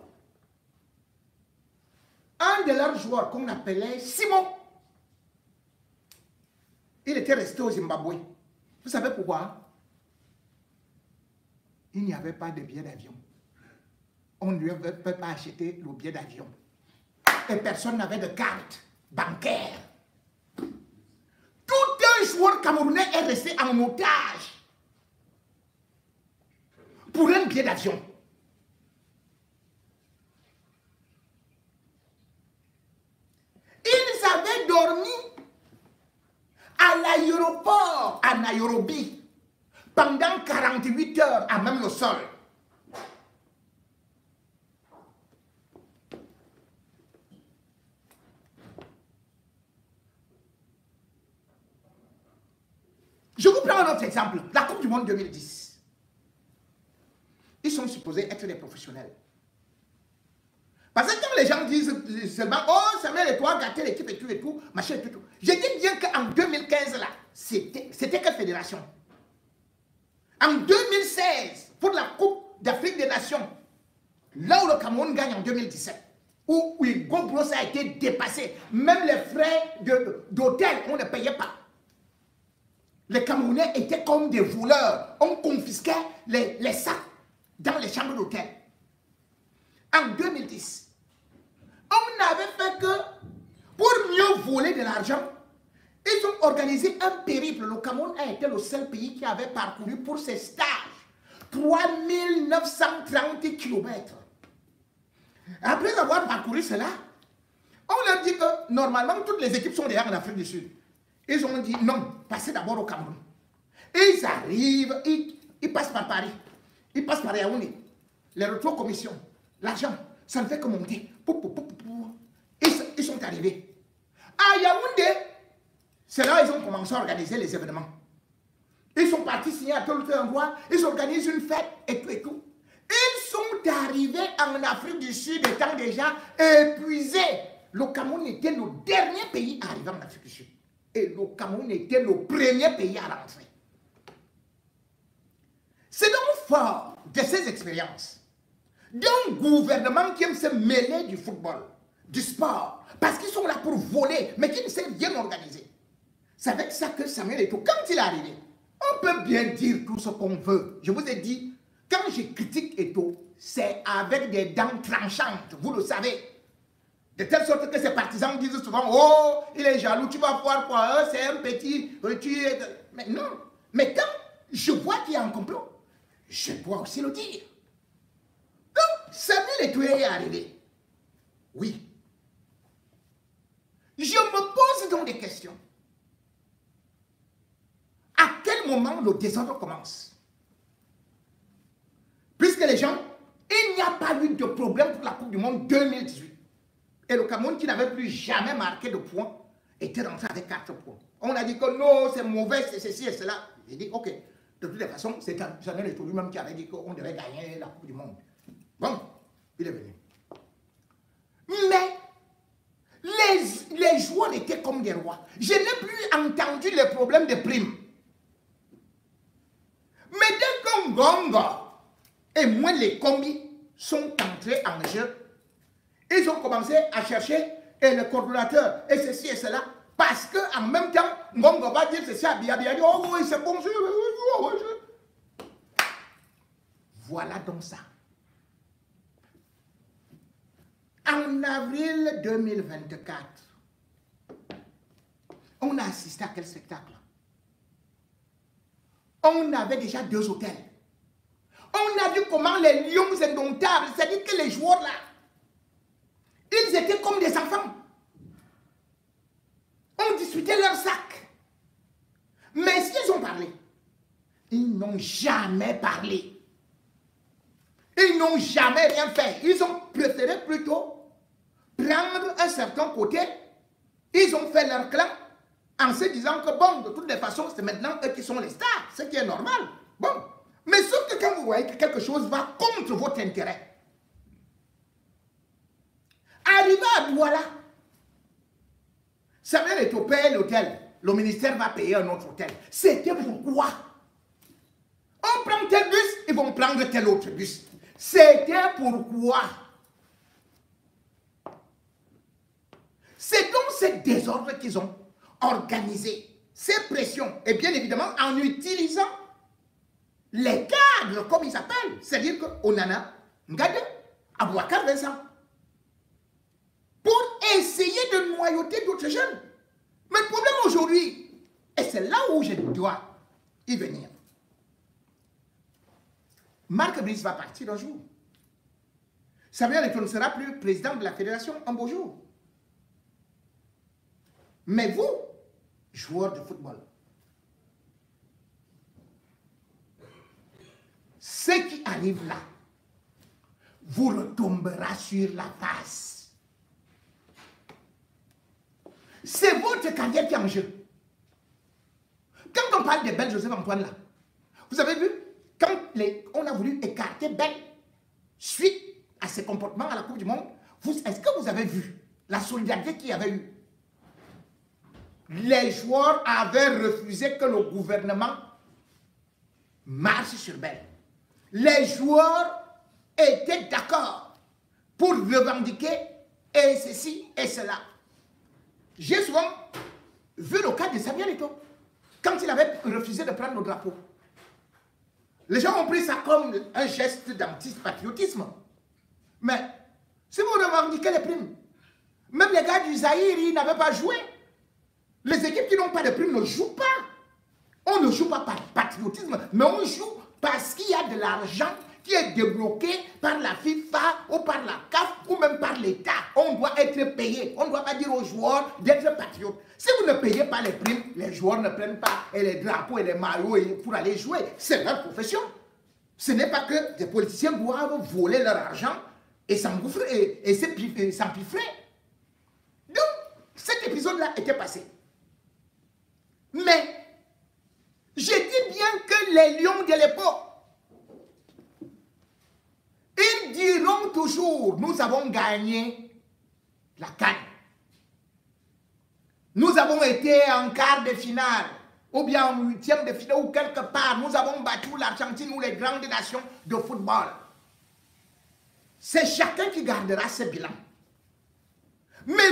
un de leurs joueurs qu'on appelait Simon, il était resté au Zimbabwe. Vous savez pourquoi? Il n'y avait pas de billet d'avion. On ne lui avait pas acheté le billet d'avion. Et personne n'avait de carte bancaire. Tout un joueur camerounais est resté en otage pour un billet d'avion. Ils avaient dormi l'aéroport à Nairobi pendant 48 heures à même le sol. Je vous prends un autre exemple. La Coupe du Monde 2010. Ils sont supposés être des professionnels. Parce que quand les gens disent seulement, oh, Samuel et toi, gâter l'équipe et tout, machin et tout. Je dis bien qu'en 2015, là, c'était quelle fédération? En 2016, pour la Coupe d'Afrique des Nations, là où le Cameroun gagne en 2017, où Hugo Bros a été dépassé, même les frais d'hôtel, on ne payait pas. Les Camerounais étaient comme des voleurs. On confisquait les sacs dans les chambres d'hôtel. En 2010, on n'avait fait que, pour mieux voler de l'argent, ils ont organisé un périple. Le Cameroun a été le seul pays qui avait parcouru pour ses stages 3930 km. Après avoir parcouru cela, on leur dit que normalement toutes les équipes sont déjà en Afrique du Sud. Ils ont dit non, passez d'abord au Cameroun. Ils arrivent, ils passent par Paris, ils passent par Yaoundé, les retours commission, l'argent, ça ne fait que monter. Ils sont arrivés. À Yaoundé, c'est là qu'ils ont commencé à organiser les événements. Ils sont partis signer à tel endroit, ils organisent une fête et tout et tout. Ils sont arrivés en Afrique du Sud étant déjà épuisés. Le Cameroun était le dernier pays à arriver en Afrique du Sud. Et le Cameroun était le premier pays à rentrer. C'est donc fort de ces expériences d'un gouvernement qui aime se mêler du football, du sport, parce qu'ils sont là pour voler, mais qui ne sait rien organiser. C'est avec ça que Samuel Eto'o, quand il est arrivé, on peut bien dire tout ce qu'on veut. Je vous ai dit, quand je critique Eto'o, c'est avec des dents tranchantes, vous le savez. De telle sorte que ses partisans disent souvent, oh, il est jaloux, tu vas voir quoi, c'est un petit... Mais non, mais quand je vois qu'il y a un complot, je dois aussi le dire. Donc, Samuel Eto'o est arrivé. Oui. Je me pose donc des questions. À quel moment le désordre commence? Puisque les gens, il n'y a pas eu de problème pour la Coupe du Monde 2018. Et le Cameroun, qui n'avait plus jamais marqué de points, était rentré avec 4 points. On a dit que non, c'est mauvais, c'est ceci et cela. J'ai dit, ok, de toutes les façons, c'est Samuel Eto'o lui-même qui avait dit qu'on devait gagner la Coupe du Monde. Bon, il est venu. Mais les joueurs étaient comme des rois. Je n'ai plus entendu les problèmes de primes. Mais dès qu'un Ngongo et moins les combis sont entrés en jeu, ils ont commencé à chercher et le coordonnateur et ceci et cela, parce qu'en même temps, Ngongo va dire ceci à Biya, dit oh oui, c'est bon, voilà donc ça. En avril 2024, on a assisté à quel spectacle? On avait déjà 2 hôtels. On a vu comment les lions indomptables, c'est-à-dire que les joueurs là, ils étaient comme des enfants. On disputait leurs sacs. Mais est-ce qu'ils ont parlé? Ils n'ont jamais parlé. Ils n'ont jamais rien fait. Ils ont préféré plutôt prendre un certain côté. Ils ont fait leur clan en se disant que bon, de toutes les façons, c'est maintenant eux qui sont les stars, ce qui est normal. Bon. Mais sauf que quand vous voyez que quelque chose va contre votre intérêt, arrivé à Douala, Samuel Eto'o paye l'hôtel, le ministère va payer un autre hôtel. C'était pourquoi? On prend tel bus, ils vont prendre tel autre bus. C'était pourquoi? C'est donc ce désordre qu'ils ont organisé, ces pressions, et bien évidemment en utilisant les cadres, comme ils s'appellent, c'est-à-dire que Onana, Ngade, Abouakar Vincent, pour essayer de noyauter d'autres jeunes. Mais le problème aujourd'hui, et c'est là où je dois y venir, Marc Brice va partir un jour. Samuel Eto'o ne sera plus président de la fédération un beau jour. Mais vous, joueurs de football, ce qui arrive là vous retombera sur la face. C'est votre carrière qui est en jeu. Quand on parle de Ben Joseph Antoine là, vous avez vu, quand on a voulu écarter Ben suite à ses comportements à la Coupe du Monde, est-ce que vous avez vu la solidarité qu'il y avait eu? Les joueurs avaient refusé que le gouvernement marche sur Ben. Les joueurs étaient d'accord pour revendiquer et ceci et cela. J'ai souvent vu le cas de Samuel Eto'o, quand il avait refusé de prendre le drapeau. Les gens ont pris ça comme un geste d'anti-patriotisme. Mais si vous revendiquez les primes, même les gars du Zaïre, ils n'avaient pas joué. Les équipes qui n'ont pas de primes ne jouent pas. On ne joue pas par patriotisme, mais on joue parce qu'il y a de l'argent qui est débloqué par la FIFA ou par la CAF ou même par l'État. On doit être payé. On ne doit pas dire aux joueurs d'être patriotes. Si vous ne payez pas les primes, les joueurs ne prennent pas les drapeaux et les maillots pour aller jouer. C'est leur profession. Ce n'est pas que des politiciens doivent voler leur argent et s'engouffrer et s'empiffrer. Donc, cet épisode-là était passé. Mais, je dis bien que les lions de l'époque, ils diront toujours, nous avons gagné la CAN. Nous avons été en quart de finale, ou bien en huitième de finale, ou quelque part. Nous avons battu l'Argentine ou les grandes nations de football. C'est chacun qui gardera ce bilan. Mais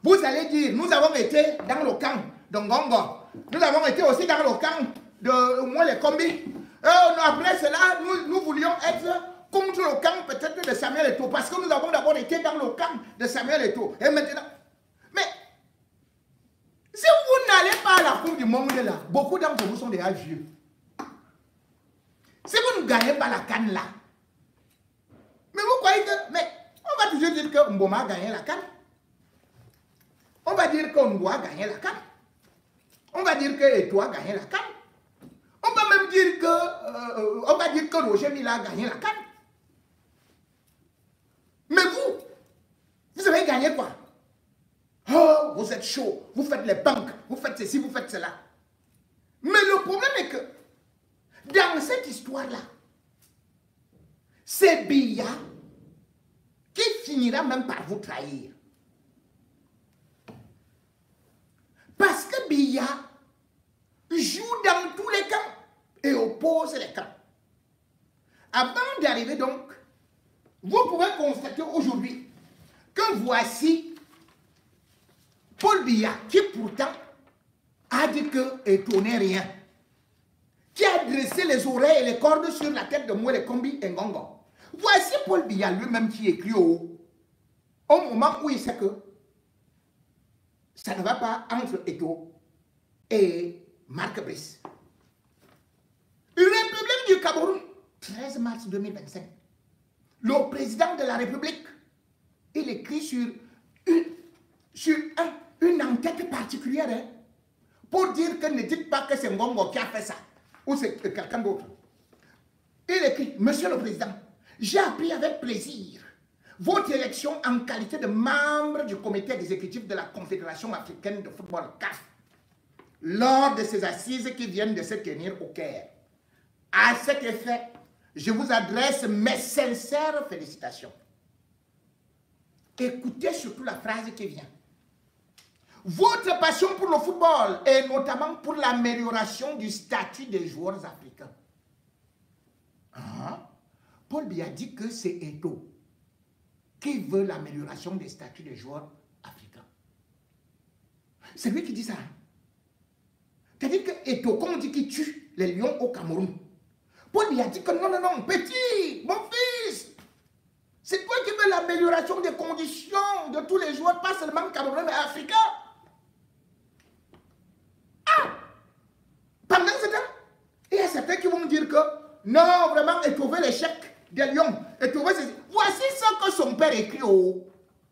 vous allez dire, nous avons été dans le camp de Ngongo. Nous avons été aussi dans le camp de Mwele Kombi. Après cela, nous voulions être contre le camp peut-être de Samuel Eto'o, parce que nous avons d'abord été dans le camp de Samuel Eto'o. Et maintenant, mais si vous n'allez pas à la Coupe du Monde là, beaucoup d'entre vous sont déjà vieux. Si vous ne gagnez pas la CAN là, mais vous croyez que, mais on va toujours dire que Mboma a gagné la CAN. On va dire qu'on doit gagner la CAN. On va dire que Eto'o a gagné la CAN. On va même dire que, Roger Mila a gagné la CAN. Mais vous avez gagné quoi? Oh, vous êtes chaud, vous faites les banques, vous faites ceci, vous faites cela. Mais le problème est que, dans cette histoire-là, c'est Biya qui finira même par vous trahir. Parce que Biya joue dans tous les camps et oppose les camps. Avant d'arriver donc, vous pouvez constater aujourd'hui que voici Paul Biya qui pourtant a dit que Eto'o n'est rien, qui a dressé les oreilles et les cordes sur la tête de Mwele Kombi et Ngongo. Voici Paul Biya lui-même qui écrit au moment où il sait que ça ne va pas entre Eto'o et Marc Brice. République du Cameroun, 13 mars 2025. Le président de la République, il écrit sur une enquête particulière, hein, pour dire que ne dites pas que c'est Ngongo qui a fait ça, ou c'est quelqu'un d'autre. Il écrit, Monsieur le Président, j'ai appris avec plaisir votre élection en qualité de membre du comité exécutif de la Confédération africaine de football CAF lors de ces assises qui viennent de se tenir au Caire. À cet effet, je vous adresse mes sincères félicitations. Écoutez surtout la phrase qui vient. Votre passion pour le football et notamment pour l'amélioration du statut des joueurs africains. Paul Biya dit que c'est Eto'o qui veut l'amélioration des statuts des joueurs africains. C'est lui qui dit ça. C'est-à-dire que Eto'o, comme on dit qu'il tue les lions au Cameroun, Paul Biya dit que non, petit, mon fils, c'est toi qui veux l'amélioration des conditions de tous les joueurs, pas seulement camerounais, mais africains. Pendant ce temps, il y a certains qui vont dire que non, vraiment, Eto'o veut l'échec des lions. Eto'o veut ceci. Voici ce que son père écrit au.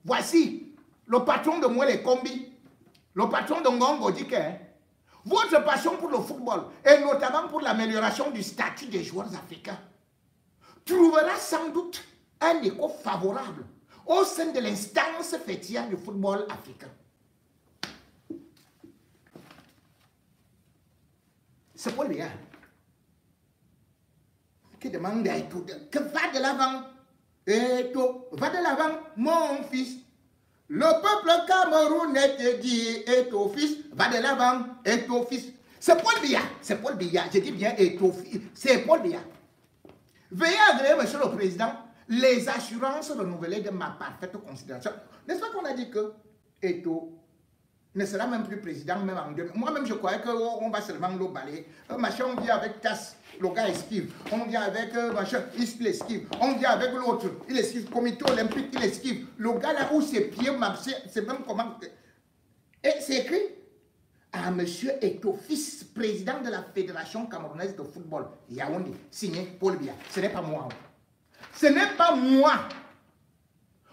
Voici le patron de Mwele Kombi, le patron de Ngongo dit que votre passion pour le football, et notamment pour l'amélioration du statut des joueurs africains, trouvera sans doute un écho favorable au sein de l'instance fêtière du football africain. C'est Paul Biya qui demande à Eto'o que va de l'avant. Eto'o, va de l'avant, mon fils. Le peuple camerounais te dit, Eto'o fils, va de l'avant, Eto'o fils. C'est Paul Biya, c'est Paul Biya, je dis bien Eto'o fils, c'est Paul Biya. Veuillez agréer, monsieur le président, les assurances renouvelées de ma parfaite considération. N'est-ce pas qu'on a dit que Eto'o ne sera même plus président, même en 2000. Moi-même, je croyais qu'on va seulement le balayer. Machin, on vient avec TAS, le gars esquive. On vient avec machin, il esquive. On vient avec l'autre, il esquive. Comité olympique, il esquive. Le gars là où ses pieds, c'est même comment. Et c'est écrit à monsieur Eto'o, fils président de la Fédération camerounaise de football, Yaoundé, signé Paul Biya. Ce n'est pas moi. Ce n'est pas moi.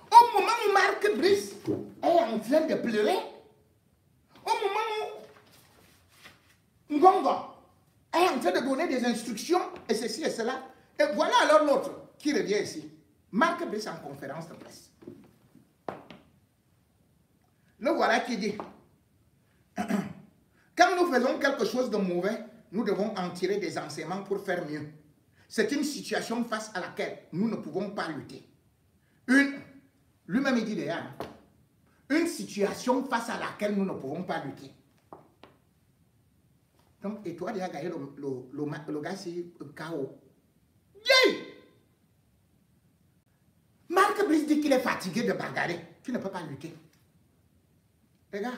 Au moment où Marc Brice est en train de pleurer, au moment où Ngongo est en train de donner des instructions, et ceci et cela, et voilà alors l'autre qui revient ici. Marc Brice en conférence de presse. Le voilà qui dit, quand nous faisons quelque chose de mauvais, nous devons en tirer des enseignements pour faire mieux. C'est une situation face à laquelle nous ne pouvons pas lutter. Lui-même il dit déjà, une situation face à laquelle nous ne pouvons pas lutter. Donc, et toi, tu as gagné le gars ici, KO. Yeah! Marc Brice dit qu'il est fatigué de bagarrer, qu'il ne peut pas lutter. Les gars,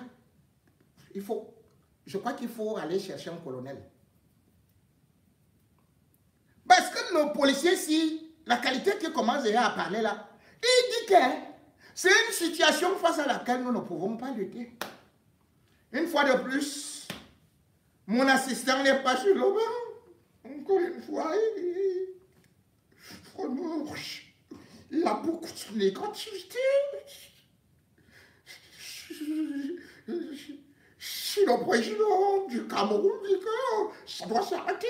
je crois qu'il faut aller chercher un colonel. Parce que le policier, si la qualité qui commence déjà à parler là, il dit que c'est une situation face à laquelle nous ne pouvons pas lutter. Une fois de plus, mon assistant n'est pas sur le banc. Encore une fois, il a beaucoup de négativité. Je suis le président du Cameroun, dit que ça doit s'arrêter.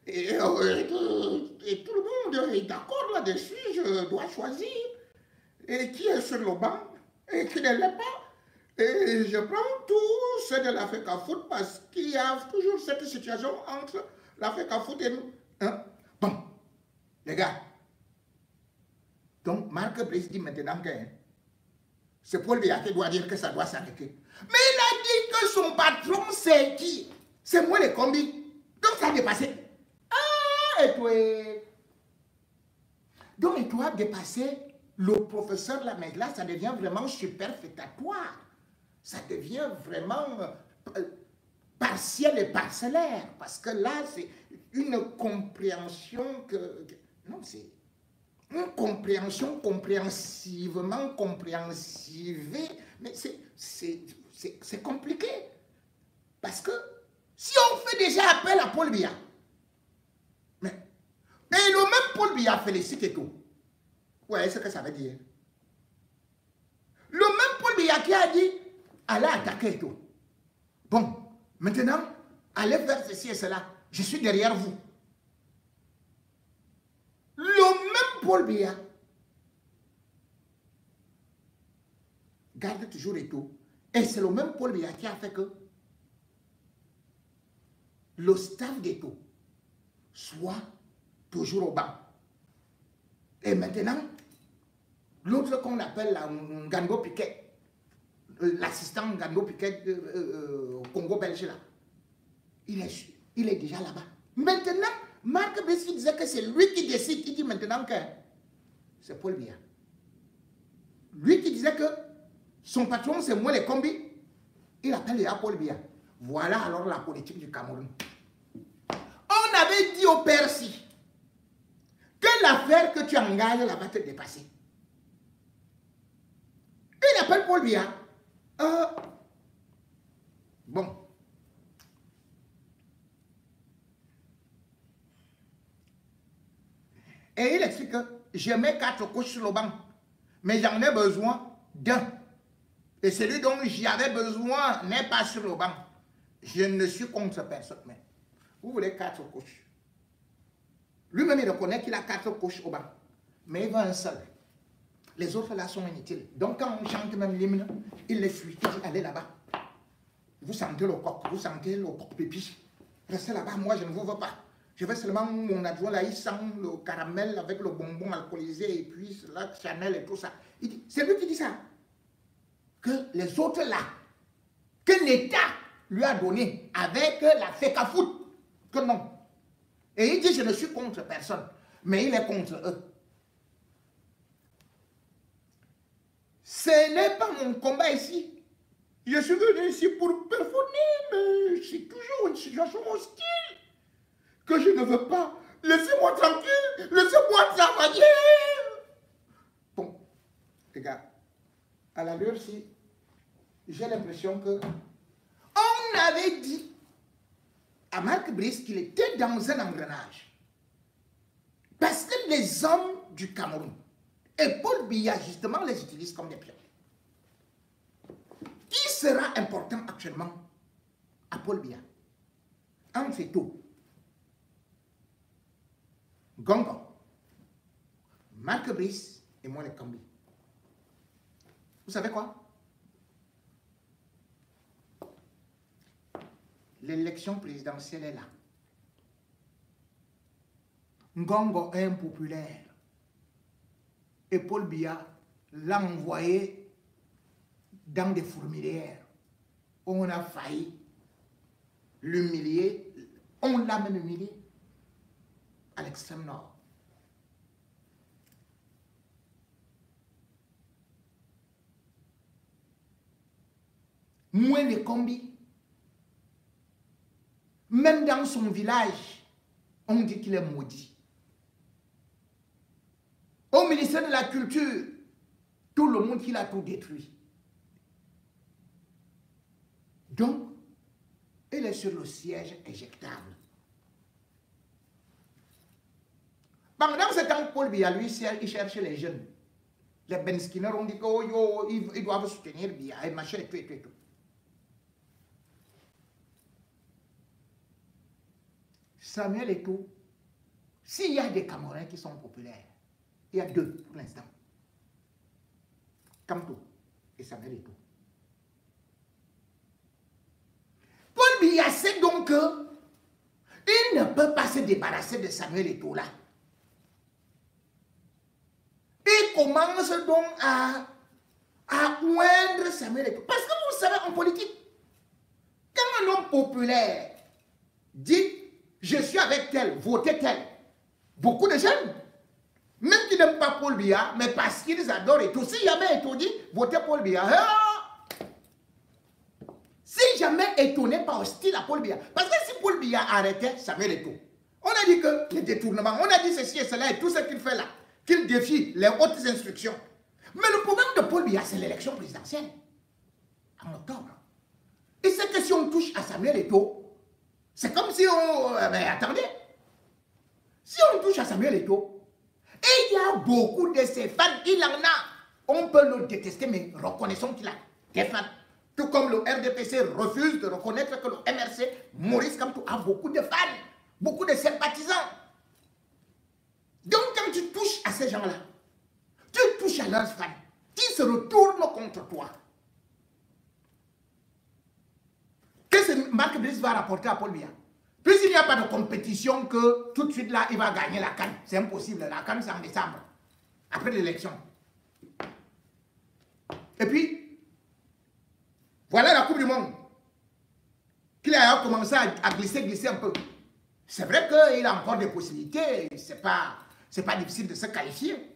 Et tout le monde est d'accord là-dessus, je dois choisir. Et qui est sur le banc et qui ne l'est pas. Et je prends tous ceux de l'Africa Foot parce qu'il y a toujours cette situation entre l'Africa Foot et nous. Hein? Bon, les gars. Donc, Marc Brice dit maintenant que c'est Paul Biya qui doit dire que ça doit s'arrêter. Mais il a dit que son patron, c'est qui? C'est moi les combis. Donc, ça a dépassé. Ah, et toi. Donc, et toi a dépassé le professeur là, mais là, ça devient vraiment superfétatoire. Ça devient vraiment partiel et parcellaire. Parce que là, c'est une compréhension non, c'est une compréhension compréhensivement compréhensivée. Mais c'est compliqué. Parce que si on fait déjà appel à Paul Biya, mais le même Paul Biya félicite et tout. Ouais, c'est ce que ça veut dire. Le même Paul Biya qui a dit, allez attaquer et tout. Bon, maintenant, allez faire ceci et cela. Je suis derrière vous. Le même Paul Biya garde toujours et tout. Et c'est le même Paul Biya qui a fait que le staff d'Eto'o soit toujours au banc. Et maintenant, l'autre qu'on appelle la Ngango Piquet, l'assistant Ngango Piquet Congo-Belge là, il est déjà là-bas. Maintenant, Marc Brice disait que c'est lui qui décide. Il dit maintenant que c'est Paul Biya. Lui qui disait que son patron c'est moi les combis, il appelle déjà Paul Biya. Voilà alors la politique du Cameroun. On avait dit au Percy que l'affaire que tu engages là va te dépasser. Il appelle Paul Biya. Bon. Et il explique que je mets 4 couches sur le banc, mais j'en ai besoin d'un. Et celui dont j'avais besoin n'est pas sur le banc. Je ne suis contre personne. Mais vous voulez 4 coachs. Lui-même, il reconnaît qu'il a 4 coachs au banc. Mais il va un seul. Les autres là sont inutiles. Donc quand on chante même l'hymne, il les suit. Il dit allez là-bas. Vous sentez le coq, vous sentez le coq pépi. Restez là-bas, moi je ne vous veux pas. Je veux seulement mon adjoint là, il sent le caramel avec le bonbon alcoolisé et puis la Chanel et tout ça. C'est lui qui dit ça. Que les autres là, que l'État lui a donné avec la FECAFOOT, que non. Et il dit je ne suis contre personne, mais il est contre eux. Ce n'est pas mon combat ici. Je suis venu ici pour performer, mais c'est toujours une situation hostile que je ne veux pas. Laissez-moi tranquille, laissez-moi travailler. Bon, regarde, à la l'heure ci, j'ai l'impression que on avait dit à Marc Brice qu'il était dans un engrenage. Parce que les hommes du Cameroun et Paul Biya, justement, les utilisent comme des pions. Qui sera important actuellement à Paul Biya? Amfeto, Gongo, Marc Brice et moi les Kambi. Vous savez quoi? L'élection présidentielle est là. Ngongo est impopulaire. Et Paul Biya l'a envoyé dans des fourmilières. On a failli l'humilier. On l'a même humilié à l'extrême nord. Moins les combis. Même dans son village, on dit qu'il est maudit. Au ministère de la Culture, tout le monde, il a tout détruit. Donc, il est sur le siège éjectable. Pendant ce temps, Paul Biya, lui, il cherche les jeunes. Les Ben Skinner ont dit qu'ils doivent soutenir Biya et machin et tout et tout et tout. Samuel Eto'o, s'il y a des Camerounais qui sont populaires, il y a 2 pour l'instant. Kamto et Samuel Eto'o. Paul Biya sait donc qu'il ne peut pas se débarrasser de Samuel Eto'o là. Il commence donc à oindre Samuel Eto'o. Parce que vous savez, en politique, quand un homme populaire dit je suis avec tel, votez tel, beaucoup de jeunes, même qui n'aiment pas Paul Biya, mais parce qu'ils adorent Eto'o. Si jamais Eto'o dit votez Paul Biya, si jamais Eto'o n'est pas hostile à Paul Biya, parce que si Paul Biya arrêtait Samuel Eto'o, on a dit que les détournements, on a dit ceci et cela et tout ce qu'il fait là, qu'il défie les hautes instructions. Mais le problème de Paul Biya, c'est l'élection présidentielle en octobre. Et c'est que si on touche à Samuel Eto'o, c'est comme si on... Mais attendez, si on touche à Samuel Eto'o, et il y a beaucoup de ses fans, il en a, on peut le détester, mais reconnaissons qu'il a des fans. Tout comme le RDPC refuse de reconnaître que le MRC, Maurice Kamto, a beaucoup de fans, beaucoup de sympathisants. Donc quand tu touches à ces gens-là, tu touches à leurs fans, qui se retournent contre toi. Qu'est-ce que Marc Brice va rapporter à Paul Biya? Puisqu'il n'y a pas de compétition que tout de suite là, il va gagner la CAN. C'est impossible, la CAN c'est en décembre, après l'élection. Et puis, voilà la Coupe du Monde. Qu'il a commencé à glisser un peu. C'est vrai qu'il a encore des possibilités, c'est pas difficile de se qualifier.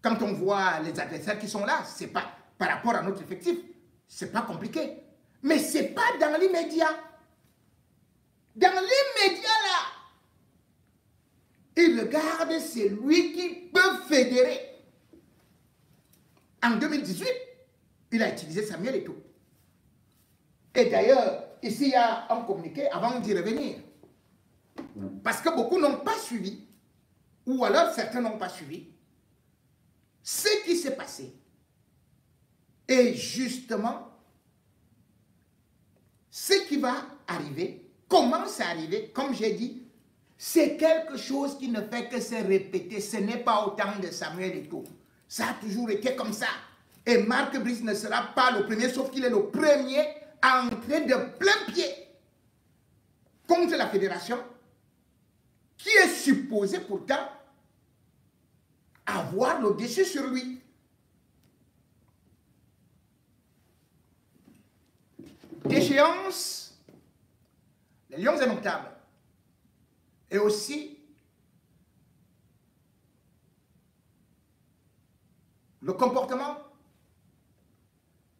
Quand on voit les adversaires qui sont là, c'est pas par rapport à notre effectif, c'est pas compliqué. Mais c'est pas dans l'immédiat. Dans l'immédiat là, il regarde celui qui peut fédérer. En 2018, il a utilisé Samuel Eto'o. Et d'ailleurs, ici il y a un communiqué avant d'y revenir. Parce que beaucoup n'ont pas suivi, ou alors certains n'ont pas suivi, ce qui s'est passé. Et justement, ce qui va arriver, commence à arriver, comme j'ai dit, c'est quelque chose qui ne fait que se répéter. Ce n'est pas au temps de Samuel Eto'o. Ça a toujours été comme ça. Et Marc Brice ne sera pas le premier, sauf qu'il est le premier à entrer de plein pied contre la fédération, qui est supposée pourtant avoir le dessus sur lui. D'échéance, les Lions Indomptables. Et aussi le comportement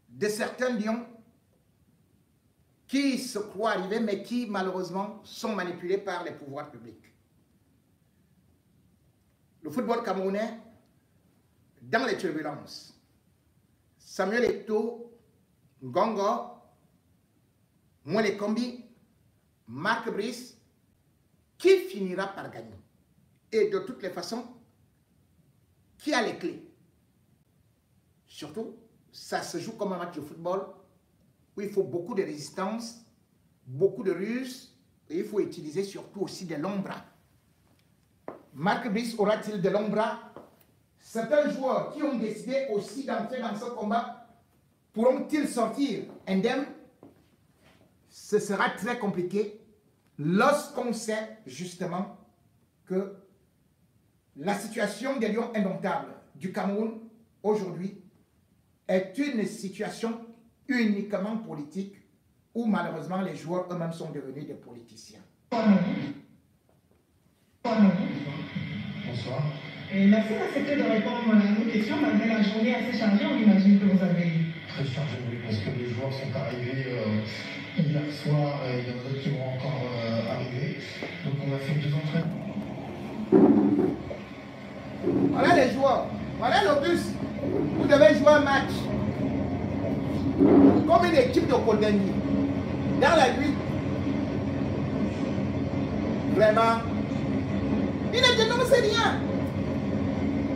de certains lions qui se croient arrivés, mais qui malheureusement sont manipulés par les pouvoirs publics. Le football camerounais, dans les turbulences, Samuel Eto'o, Ngongo, Mwele Kombi, Marc Brice, qui finira par gagner. Et de toutes les façons, qui a les clés? Surtout, ça se joue comme un match de football où il faut beaucoup de résistance, beaucoup de ruse, et il faut utiliser surtout aussi de longs bras. Marc Brice aura-t-il de longs bras? Certains joueurs qui ont décidé aussi d'entrer dans ce combat pourront-ils sortir indemnes? Ce sera très compliqué lorsqu'on sait justement que la situation des Lions Indomptables du Cameroun aujourd'hui est une situation uniquement politique où malheureusement les joueurs eux-mêmes sont devenus des politiciens. Bonsoir. Et merci d'accepter de répondre à nos questions malgré la journée assez chargée, on imagine que vous avez eu. Très chargé, oui, parce que les joueurs sont arrivés hier soir et il y en a d'autres qui vont encore arriver. Donc on a fait 2 entraînements. Voilà les joueurs, voilà le bus. Vous devez jouer un match comme une équipe de Kondengi dans la nuit. Vraiment, il ne dénonce rien.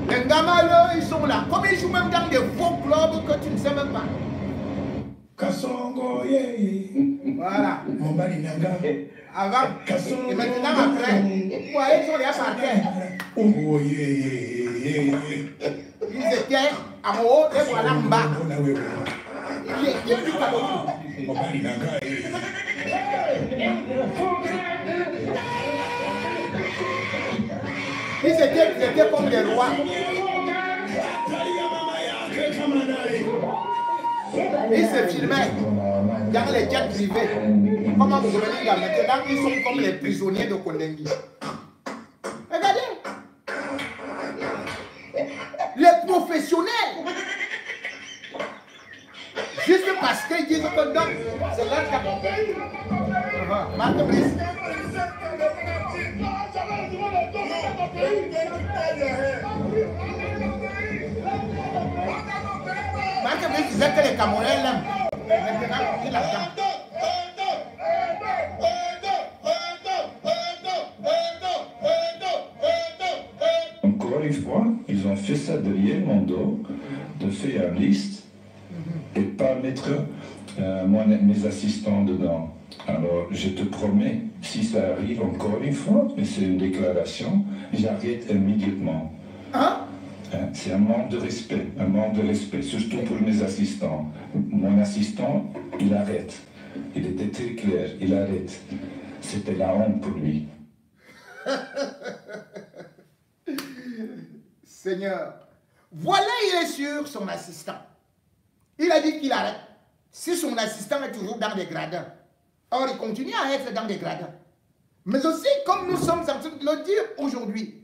Les gamins, ils sont là. Comme ils jouent même dans des faux clubs que tu ne sais même pas. Kassongo, yeah. Voilà. Mobali Nanga. Avant. Kassongo. Et maintenant après. Vous voyez, ils sont là par terre. Oh, yeah. Ils étaient en haut et voilà en bas. L'équipe du Cameroun. Mobali Nanga. Ils étaient comme des rois. Ils se filmaient dans les jets privés. Comment vous venez là maintenant, ils sont comme les prisonniers de Kondengi. Regardez. Les professionnels. Juste parce qu'ils disent que non, c'est leur cap. Marc Brice. Marc Brice disait que les Camerounais l'aiment. Maintenant, il l'attend. Encore une fois, ils ont fait ça derrière mon dos, de faire une liste et pas mettre mes assistants dedans. Alors, je te promets, si ça arrive encore une fois, et c'est une déclaration, j'arrête immédiatement. Hein? C'est un manque de respect, surtout pour mes assistants. Mon assistant, il arrête. Il était très clair, il arrête. C'était la honte pour lui. Seigneur, voilà, il est sur son assistant. Il a dit qu'il arrête. Si son assistant est toujours dans des gradins, or il continue à être dans des gradins. Mais aussi, comme nous sommes en train de le dire aujourd'hui,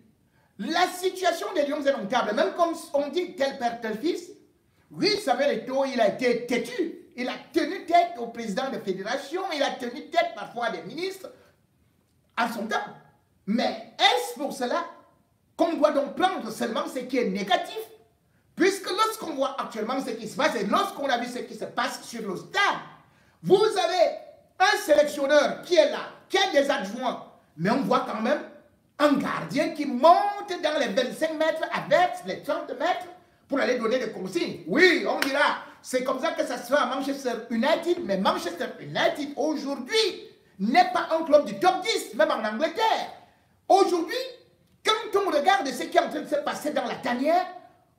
la situation des Lions Indomptables, même comme on dit tel père, tel fils, oui, Samuel Eto'o, il a été têtu. Il a tenu tête au président de fédération, il a tenu tête parfois à des ministres à son temps. Mais est-ce pour cela qu'on doit donc prendre seulement ce qui est négatif? Puisque lorsqu'on voit actuellement ce qui se passe et lorsqu'on a vu ce qui se passe sur le stade, vous avez un sélectionneur qui est là, qui a des adjoints, mais on voit quand même un gardien qui monte dans les 25 mètres avec les 30 mètres pour aller donner des consignes. Oui, on dira, C'est comme ça que ça se fait à Manchester United. Mais Manchester United, aujourd'hui, n'est pas un club du top 10, même en Angleterre. Aujourd'hui, quand on regarde ce qui est en train de se passer dans la tanière,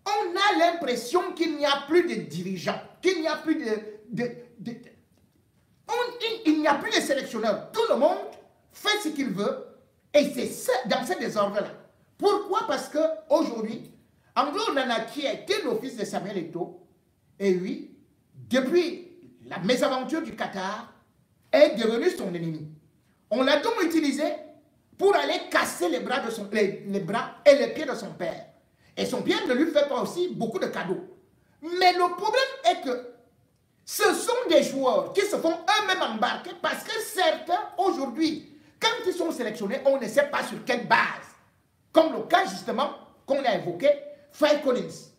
on a l'impression qu'il n'y a plus de dirigeants, qu'il n'y a plus il n'y a plus de sélectionneurs. Tout le monde fait ce qu'il veut et c'est dans ce désordre-là. Pourquoi? Parce qu'aujourd'hui, Andrew Nana, qui a été le fils de Samuel Eto'o, et oui, depuis la mésaventure du Qatar, est devenu son ennemi. On l'a donc utilisé pour aller casser les bras et les pieds de son père. Et son père ne lui fait pas aussi beaucoup de cadeaux. Mais le problème est que ce sont des joueurs qui se font eux-mêmes embarquer parce que certains, aujourd'hui, quand ils sont sélectionnés, on ne sait pas sur quelle base. Comme le cas, justement, qu'on a évoqué, Faye Collins.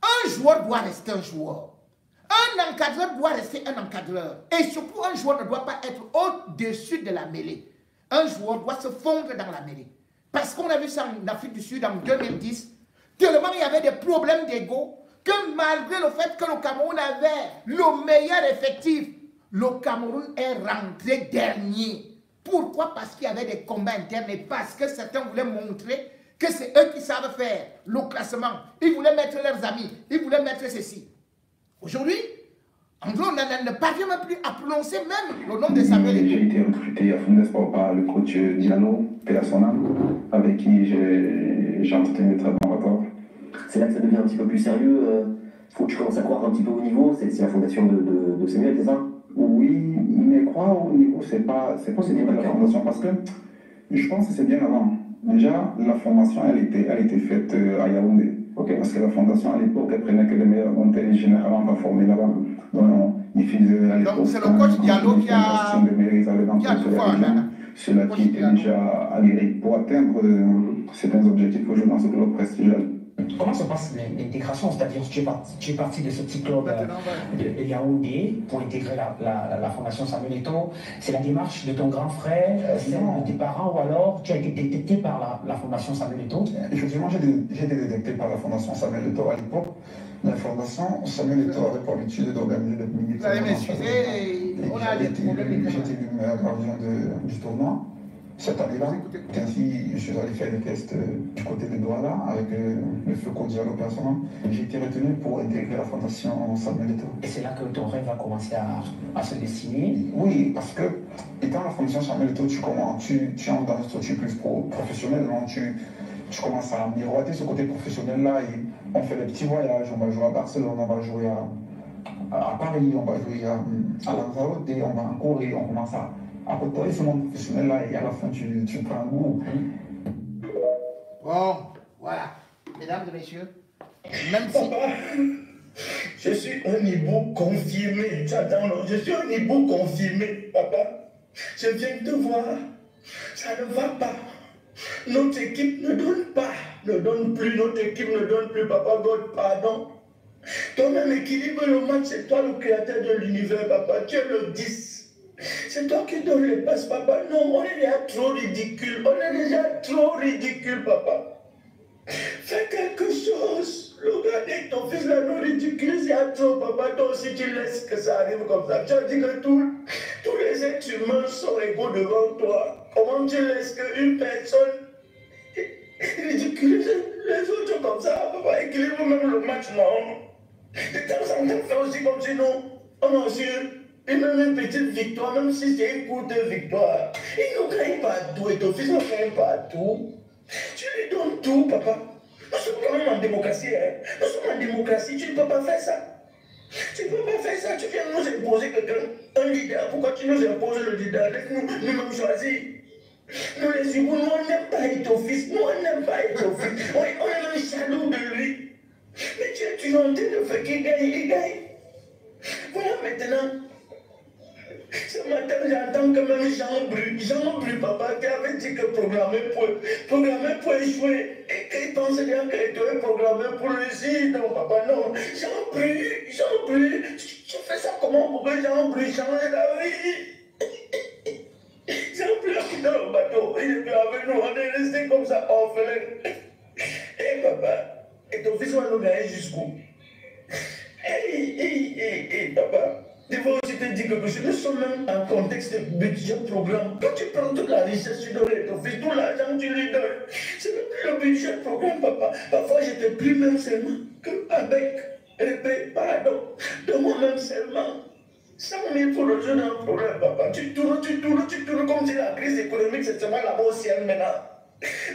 Un joueur doit rester un joueur. Un encadreur doit rester un encadreur. Et surtout, un joueur ne doit pas être au-dessus de la mêlée. Un joueur doit se fondre dans la mêlée. Parce qu'on a vu ça en Afrique du Sud en 2010, tellement il y avait des problèmes d'ego, que malgré le fait que le Cameroun avait le meilleur effectif, le Cameroun est rentré dernier. Pourquoi? Parce qu'il y avait des combats internes et parce que certains voulaient montrer que c'est eux qui savent faire le classement. Ils voulaient mettre leurs amis, ils voulaient mettre ceci. Aujourd'hui, Andrew Nana ne parvient même plus à prononcer même le nom de Samuel Eto'o. J'ai été recruté à Fondesport par le coach Diallo, Pelasona, avec qui j'ai entretenu de très bons rapports. C'est là que ça devient un petit peu plus sérieux. Il faut que tu commences à croire un petit peu au niveau. C'est la fondation de Samuel, c'est ça? Oui, mais croire au niveau, c'est pas la fondation, parce que je pense que c'est bien avant. Déjà, la formation, elle était faite à Yaoundé. Okay. Parce que la fondation, à l'époque, elle prenait que les meilleurs montées généralement pas formés là-bas. Donc, ils faisaient à l'époque. Donc, c'est le coach Diallo qui a tout fait. Ceux-là qui étaient déjà aguerris pour atteindre certains objectifs aujourd'hui dans ce club prestigieux. Comment se passe l'intégration? C'est-à-dire tu es parti de ce petit club de Yaoundé pour intégrer la fondation Samuel Eto'o. C'est la démarche de ton grand frère, celle de tes parents, ou alors tu as été détecté par la fondation Samuel Eto'o? Effectivement, j'ai été détecté par la fondation Samuel Eto'o à l'époque. La fondation Samuel Eto'o avait pour habitude d'organiser des mini-tournois. J'étais le meilleur gardien du tournoi. Cette année-là, ainsi, je suis allé faire des tests du côté de Douala avec le feu Diallo personnel. J'ai été retenu pour intégrer la fondation Samuel Eto'o. Et c'est là que ton rêve a commencé à se dessiner? Oui, parce que étant la fondation Samuel Eto'o, tu entres dans une structure plus professionnelle, donc tu commences à miroiter ce côté professionnel-là et on fait des petits voyages, on va jouer à Barcelone, on va jouer à Paris, on va jouer à Lanzarote, on va en Corée, on commence à côtoyer ce monde professionnel-là et à la fin, tu prends un goût. Bon, voilà. Mesdames et messieurs, même si... Papa, je suis un Ibo confirmé. Tu attends, non? Je suis un Ibo confirmé, papa. Je viens te voir. Ça ne va pas. Notre équipe ne donne pas. Ne donne plus. Notre équipe ne donne plus. Papa, God, pardon. Toi-même équilibre le match. C'est toi le créateur de l'univers, papa. Tu es le 10. C'est toi qui donnes les passes, papa. Non, on est déjà trop ridicule. On est déjà trop ridicule, papa. Fais quelque chose. Le gars dit que ton fils là nous ridiculise, il y a trop, papa. Toi aussi, tu laisses que ça arrive comme ça. Tu as dit que tous les êtres humains sont égaux devant toi. Comment tu laisses qu'une personne ridiculise les autres comme ça, papa? Équilibre même le match, non? De temps en temps, fais aussi comme si nous, on a aussi même une petite victoire, même si c'est une courte victoire. Il ne gagne pas tout et ton fils ne gagne pas tout. Tu lui donnes tout, papa. Nous sommes quand même en démocratie, hein. Nous sommes en démocratie, tu ne peux pas faire ça. Tu ne peux pas faire ça. Tu viens nous imposer quelqu'un, un leader. Pourquoi tu nous imposes le leader? Laisse-nous nous-mêmes choisir. Nous les Igbo, nous on n'aime pas être ton fils. Nous on n'aime pas être ton fils. On est dans le jaloux de lui. Mais tu es toujours en train de faire qu'il gagne, il gagne. Voilà maintenant. Ce matin, j'entends que même Jean Bru, papa, qui avait dit que programmer pour échouer, et qu'il pensait bien qu'il devait programmer pour réussir. Non, papa, non. Jean Bru, tu fais ça comment pour que Jean Bru change la vie? Jean Bru a quitté le bateau, il est plus avec nous, on est resté comme ça, orphelin. Et papa, et ton fils va nous gagner jusqu'où? Hey, Il faut aussi te dire quelque chose. Nous sommes même en contexte de budget programme. Quand tu prends toute la richesse, tu donnes ton fils, tout l'argent, tu lui donnes. C'est même plus le budget programme, papa. Parfois, je te prie même seulement qu'avec épée, pardon, de moi-même seulement. 100 000 pour résoudre un problème, papa. Tu tournes comme si la crise économique, c'est seulement là-bas au ciel maintenant.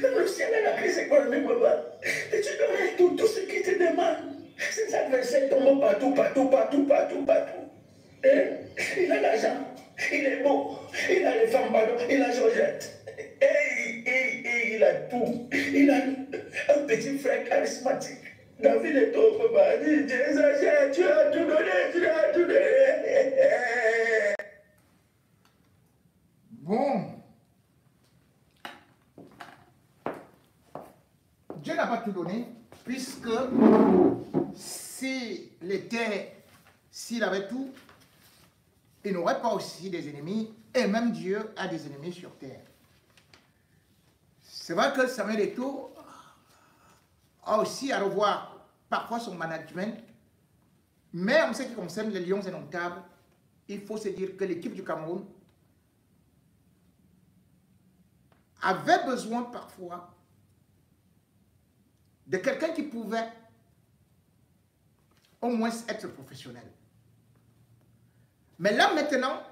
Même le ciel est la crise économique, papa. Et tu donnes tout ce qui te demande. Ces adversaires tombent partout. Il a l'argent, il est beau, il a les femmes, pardon, il a Georgette, et il a tout. Il a un petit frère charismatique. David est au papa, dit, tu as tout donné, Bon. Dieu n'a pas tout donné, puisque s'il avait tout, il n'aurait pas aussi des ennemis, et même Dieu a des ennemis sur terre. C'est vrai que Samuel Eto'o a aussi à revoir parfois son management, mais en ce qui concerne les Lions indomptables, il faut se dire que l'équipe du Cameroun avait besoin parfois de quelqu'un qui pouvait au moins être professionnel. Mais là maintenant,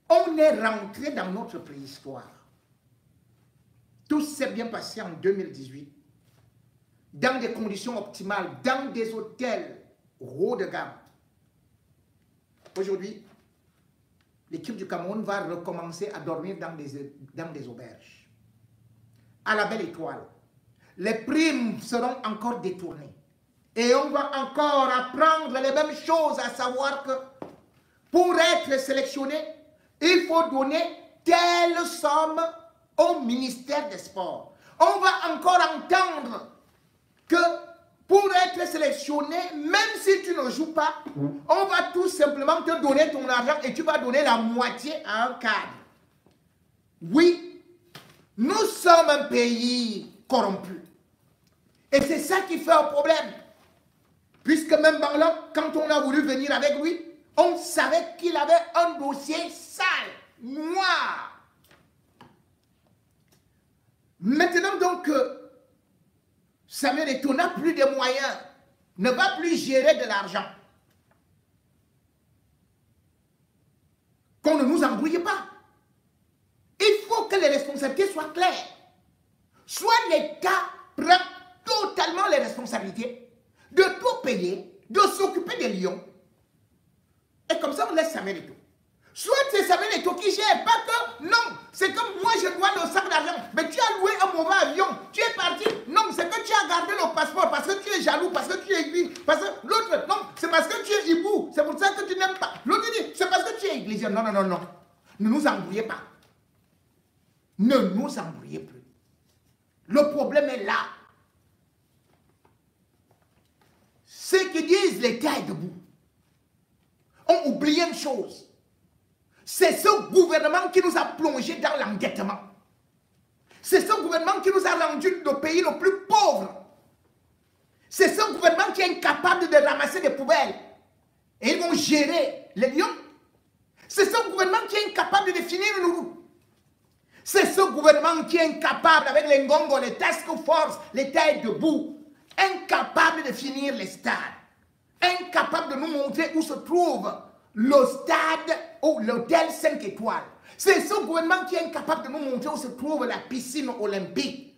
on est rentré dans notre préhistoire. Tout s'est bien passé en 2018, dans des conditions optimales, dans des hôtels haut de gamme. Aujourd'hui, l'équipe du Cameroun va recommencer à dormir dans des auberges. À la Belle Étoile. Les primes seront encore détournées. Et on va encore apprendre les mêmes choses, à savoir que pour être sélectionné, il faut donner telle somme au ministère des Sports. On va encore entendre que pour être sélectionné, même si tu ne joues pas, on va tout simplement te donner ton argent et tu vas donner la moitié à un cadre. Oui, nous sommes un pays corrompu. Et c'est ça qui fait un problème. Puisque même Barlow, quand on a voulu venir avec lui, on savait qu'il avait un dossier sale, noir. Maintenant donc, Samuel Eto'o n'a plus de moyens, ne va plus gérer de l'argent. Qu'on ne nous embrouille pas. Il faut que les responsabilités soient claires. Soit l'État prend totalement les responsabilités de tout payer, de s'occuper des lions, et comme ça on laisse Samuel Eto'o. Soit c'est Samuel Eto'o qui gère, pas que, non, c'est comme moi je dois le sac d'argent, mais tu as loué un mauvais avion, tu es parti, non, c'est que tu as gardé le passeport parce que tu es jaloux, parce que tu es aiguille, parce que l'autre, non, c'est parce que tu es hibou, c'est pour ça que tu n'aimes pas. L'autre dit, c'est parce que tu es église. Non, ne nous embrouillez pas. Ne nous embrouillez plus. Le problème est là. Ceux qui disent l'État est debout ont oublié une chose. C'est ce gouvernement qui nous a plongé dans l'endettement. C'est ce gouvernement qui nous a rendu le pays le plus pauvre. C'est ce gouvernement qui est incapable de ramasser des poubelles. Et ils vont gérer les lions. C'est ce gouvernement qui est incapable de définir une route. C'est ce gouvernement qui est incapable, avec les Ngongo, les task force, l'État est debout, incapable de finir les stades, incapable de nous montrer où se trouve le stade ou l'hôtel 5 étoiles. C'est ce gouvernement qui est incapable de nous montrer où se trouve la piscine olympique.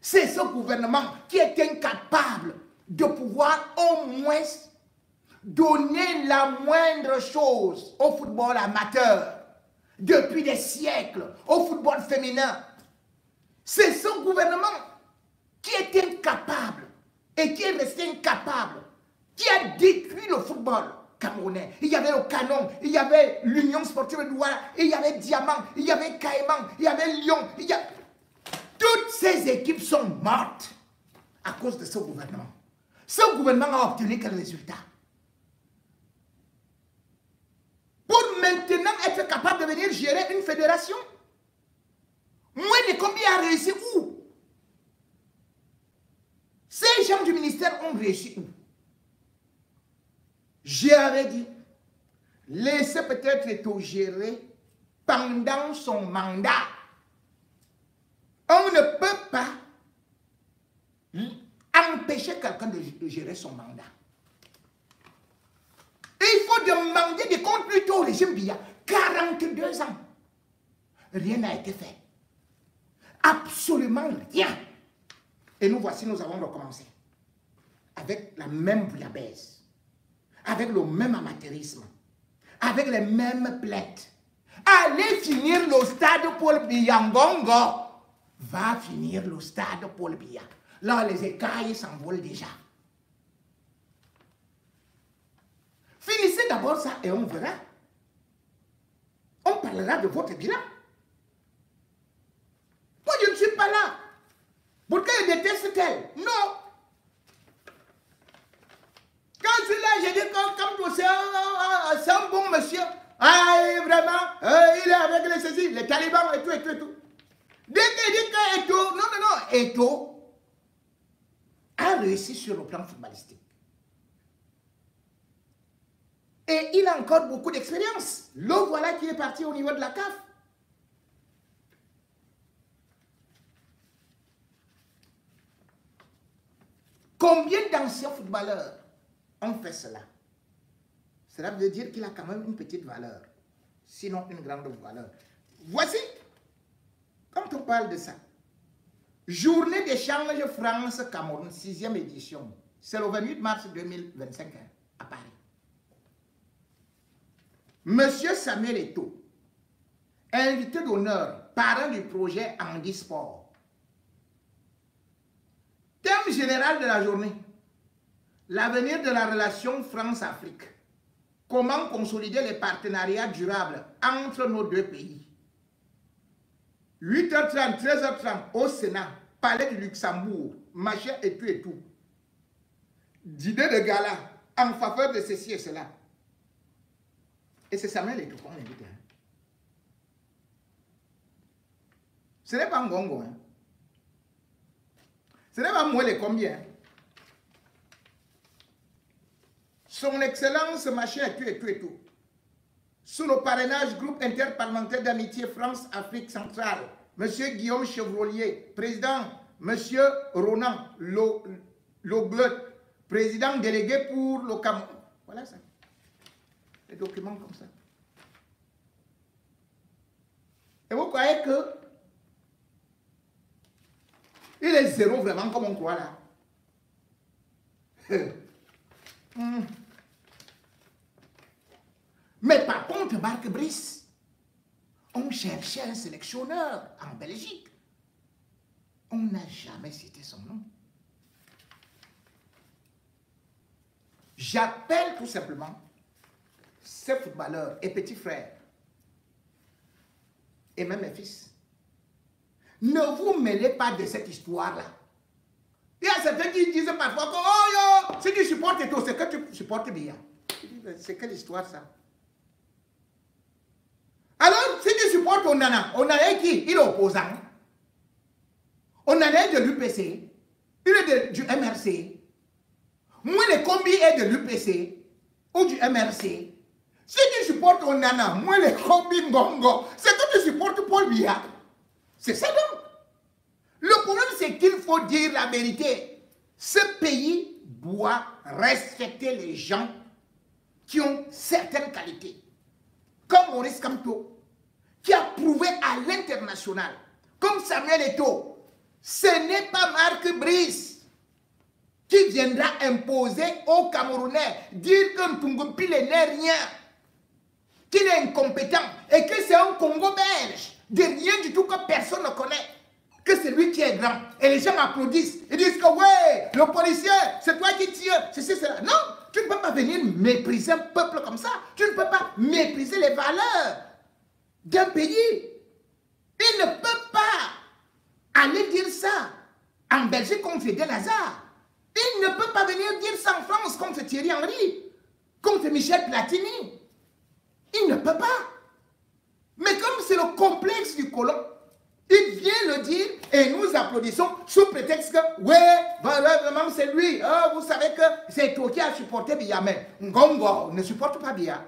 C'est ce gouvernement qui est incapable de pouvoir au moins donner la moindre chose au football amateur. Depuis des siècles, au football féminin. C'est ce gouvernement qui est incapable et qui est resté incapable, qui a détruit le football camerounais. Il y avait le Canon, il y avait l'Union sportive de Douala, il y avait Diamant, il y avait Caïman, il y avait Lyon. Toutes ces équipes sont mortes à cause de ce gouvernement. Ce gouvernement a obtenu quel résultat? Pour maintenant être capable de venir gérer une fédération, moins de combien a réussi où? Ces gens du ministère ont réussi où? J'avais dit, laissez peut-être Eto'o gérer pendant son mandat. On ne peut pas empêcher quelqu'un de gérer son mandat. Et il faut demander des comptes plutôt au régime Biya. 42 ans. Rien n'a été fait. Absolument rien. Et nous voici, nous avons recommencé. Avec la même bouillabaisse. Avec le même amateurisme. Avec les mêmes plaintes. Allez finir le stade Paul Biya Ngongo. Va finir le stade Paul Biya. Là, les écailles s'envolent déjà. Finissez d'abord ça et on verra. On parlera de votre bilan. Moi, je ne suis pas là. Pourquoi je déteste tel? Non. Quand je suis là, j'ai dit comme c'est un bon monsieur. Ah, vraiment, il est avec les ceci, les talibans et tout, et tout, et tout. Dès qu'il dit que Eto'o, non, Eto'o a réussi sur le plan footballistique. Et il a encore beaucoup d'expérience. Le voilà qui est parti au niveau de la CAF. Combien d'anciens footballeurs ont fait cela? Cela veut dire qu'il a quand même une petite valeur. Sinon une grande valeur. Voici, quand on parle de ça, Journée d'échange France-Cameroun, 6e édition. C'est le 28 mars 2025 à Paris. Monsieur Samuel Eto'o, invité d'honneur, parrain du projet Handisport. Thème général de la journée, l'avenir de la relation France-Afrique. Comment consolider les partenariats durables entre nos deux pays. 8h30, 13h30 au Sénat, Palais du Luxembourg, machin et tout et tout. Dîner de gala en faveur de ceci et cela. Et c'est Samuel Eto'o qu'on invite. Ce n'est pas Ngongo. Hein. Ce n'est pas moi les combien. Son Excellence, machin et tout et tout et tout. Sous le parrainage groupe interparlementaire d'amitié France-Afrique centrale, M. Guillaume Chevrolier, président, M. Ronan Loglet, président délégué pour le Cameroun. Voilà ça. Des documents comme ça. Et vous croyez que il est zéro vraiment comme on croit là. Mais par contre, Marc Brice, on cherchait un sélectionneur en Belgique. On n'a jamais cité son nom. J'appelle tout simplement ces footballeurs et petits frères, et même mes fils. Ne vous mêlez pas de cette histoire-là. Il y a certains qui disent parfois que, oh yo, si tu supportes Eto'o, c'est que tu supportes bien. C'est quelle histoire ça? Alors, si tu supportes Onana est qui? Il est opposant. Onana est de l'UPC. Il est du MRC. Moi, le combi est de l'UPC ou du MRC. Si tu supportes Onana, moi, le combi Ngongo, c'est que tu supportes Paul Biya. C'est ça donc. Le problème, c'est qu'il faut dire la vérité. Ce pays doit respecter les gens qui ont certaines qualités. Comme Maurice Kamto, qui a prouvé à l'international, comme Samuel Eto'o, ce n'est pas Marc Brice qui viendra imposer aux Camerounais, dire que Ntungupile n'est rien, qu'il est incompétent et que c'est un Congo belge, de rien du tout que personne ne connaît, que c'est lui qui est grand. Et les gens applaudissent, ils disent que ouais, le policier, c'est toi qui tires, c'est cela. Non, tu ne peux pas venir mépriser un peuple comme ça. Tu ne peux pas mépriser les valeurs d'un pays. Il ne peut pas aller dire ça en Belgique contre Eden Hazard. Il ne peut pas venir dire ça en France contre Thierry Henry, contre Michel Platini. Il ne peut pas. Mais comme c'est le complexe du colon, il vient le dire et nous applaudissons sous prétexte que, ouais, vraiment c'est lui. Oh, vous savez que c'est toi qui a supporté Biya, mais Ngongo ne supporte pas Biya.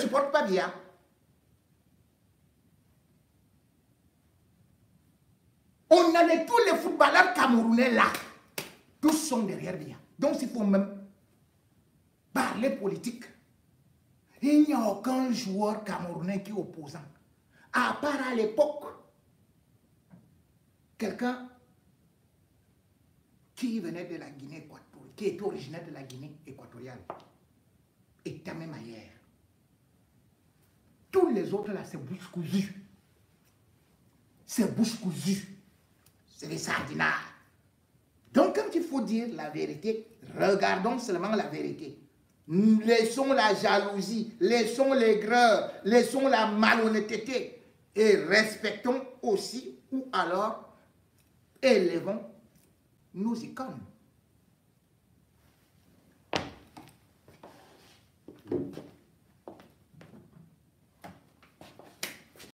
supportent pas bien. On a tous les footballeurs camerounais là. Tous sont derrière bien. Donc il faut même parler politique. Il n'y a aucun joueur camerounais qui est opposant. À part à l'époque, quelqu'un qui venait de la Guinée équatoriale, qui était originaire de la Guinée équatoriale, était même ailleurs. Tous les autres là, c'est bouche cousue. C'est bouche cousue. C'est des sardinards. Donc, quand il faut dire la vérité, regardons seulement la vérité. Laissons la jalousie, laissons l'aigreur, laissons la malhonnêteté et respectons aussi, ou alors élevons nos icônes.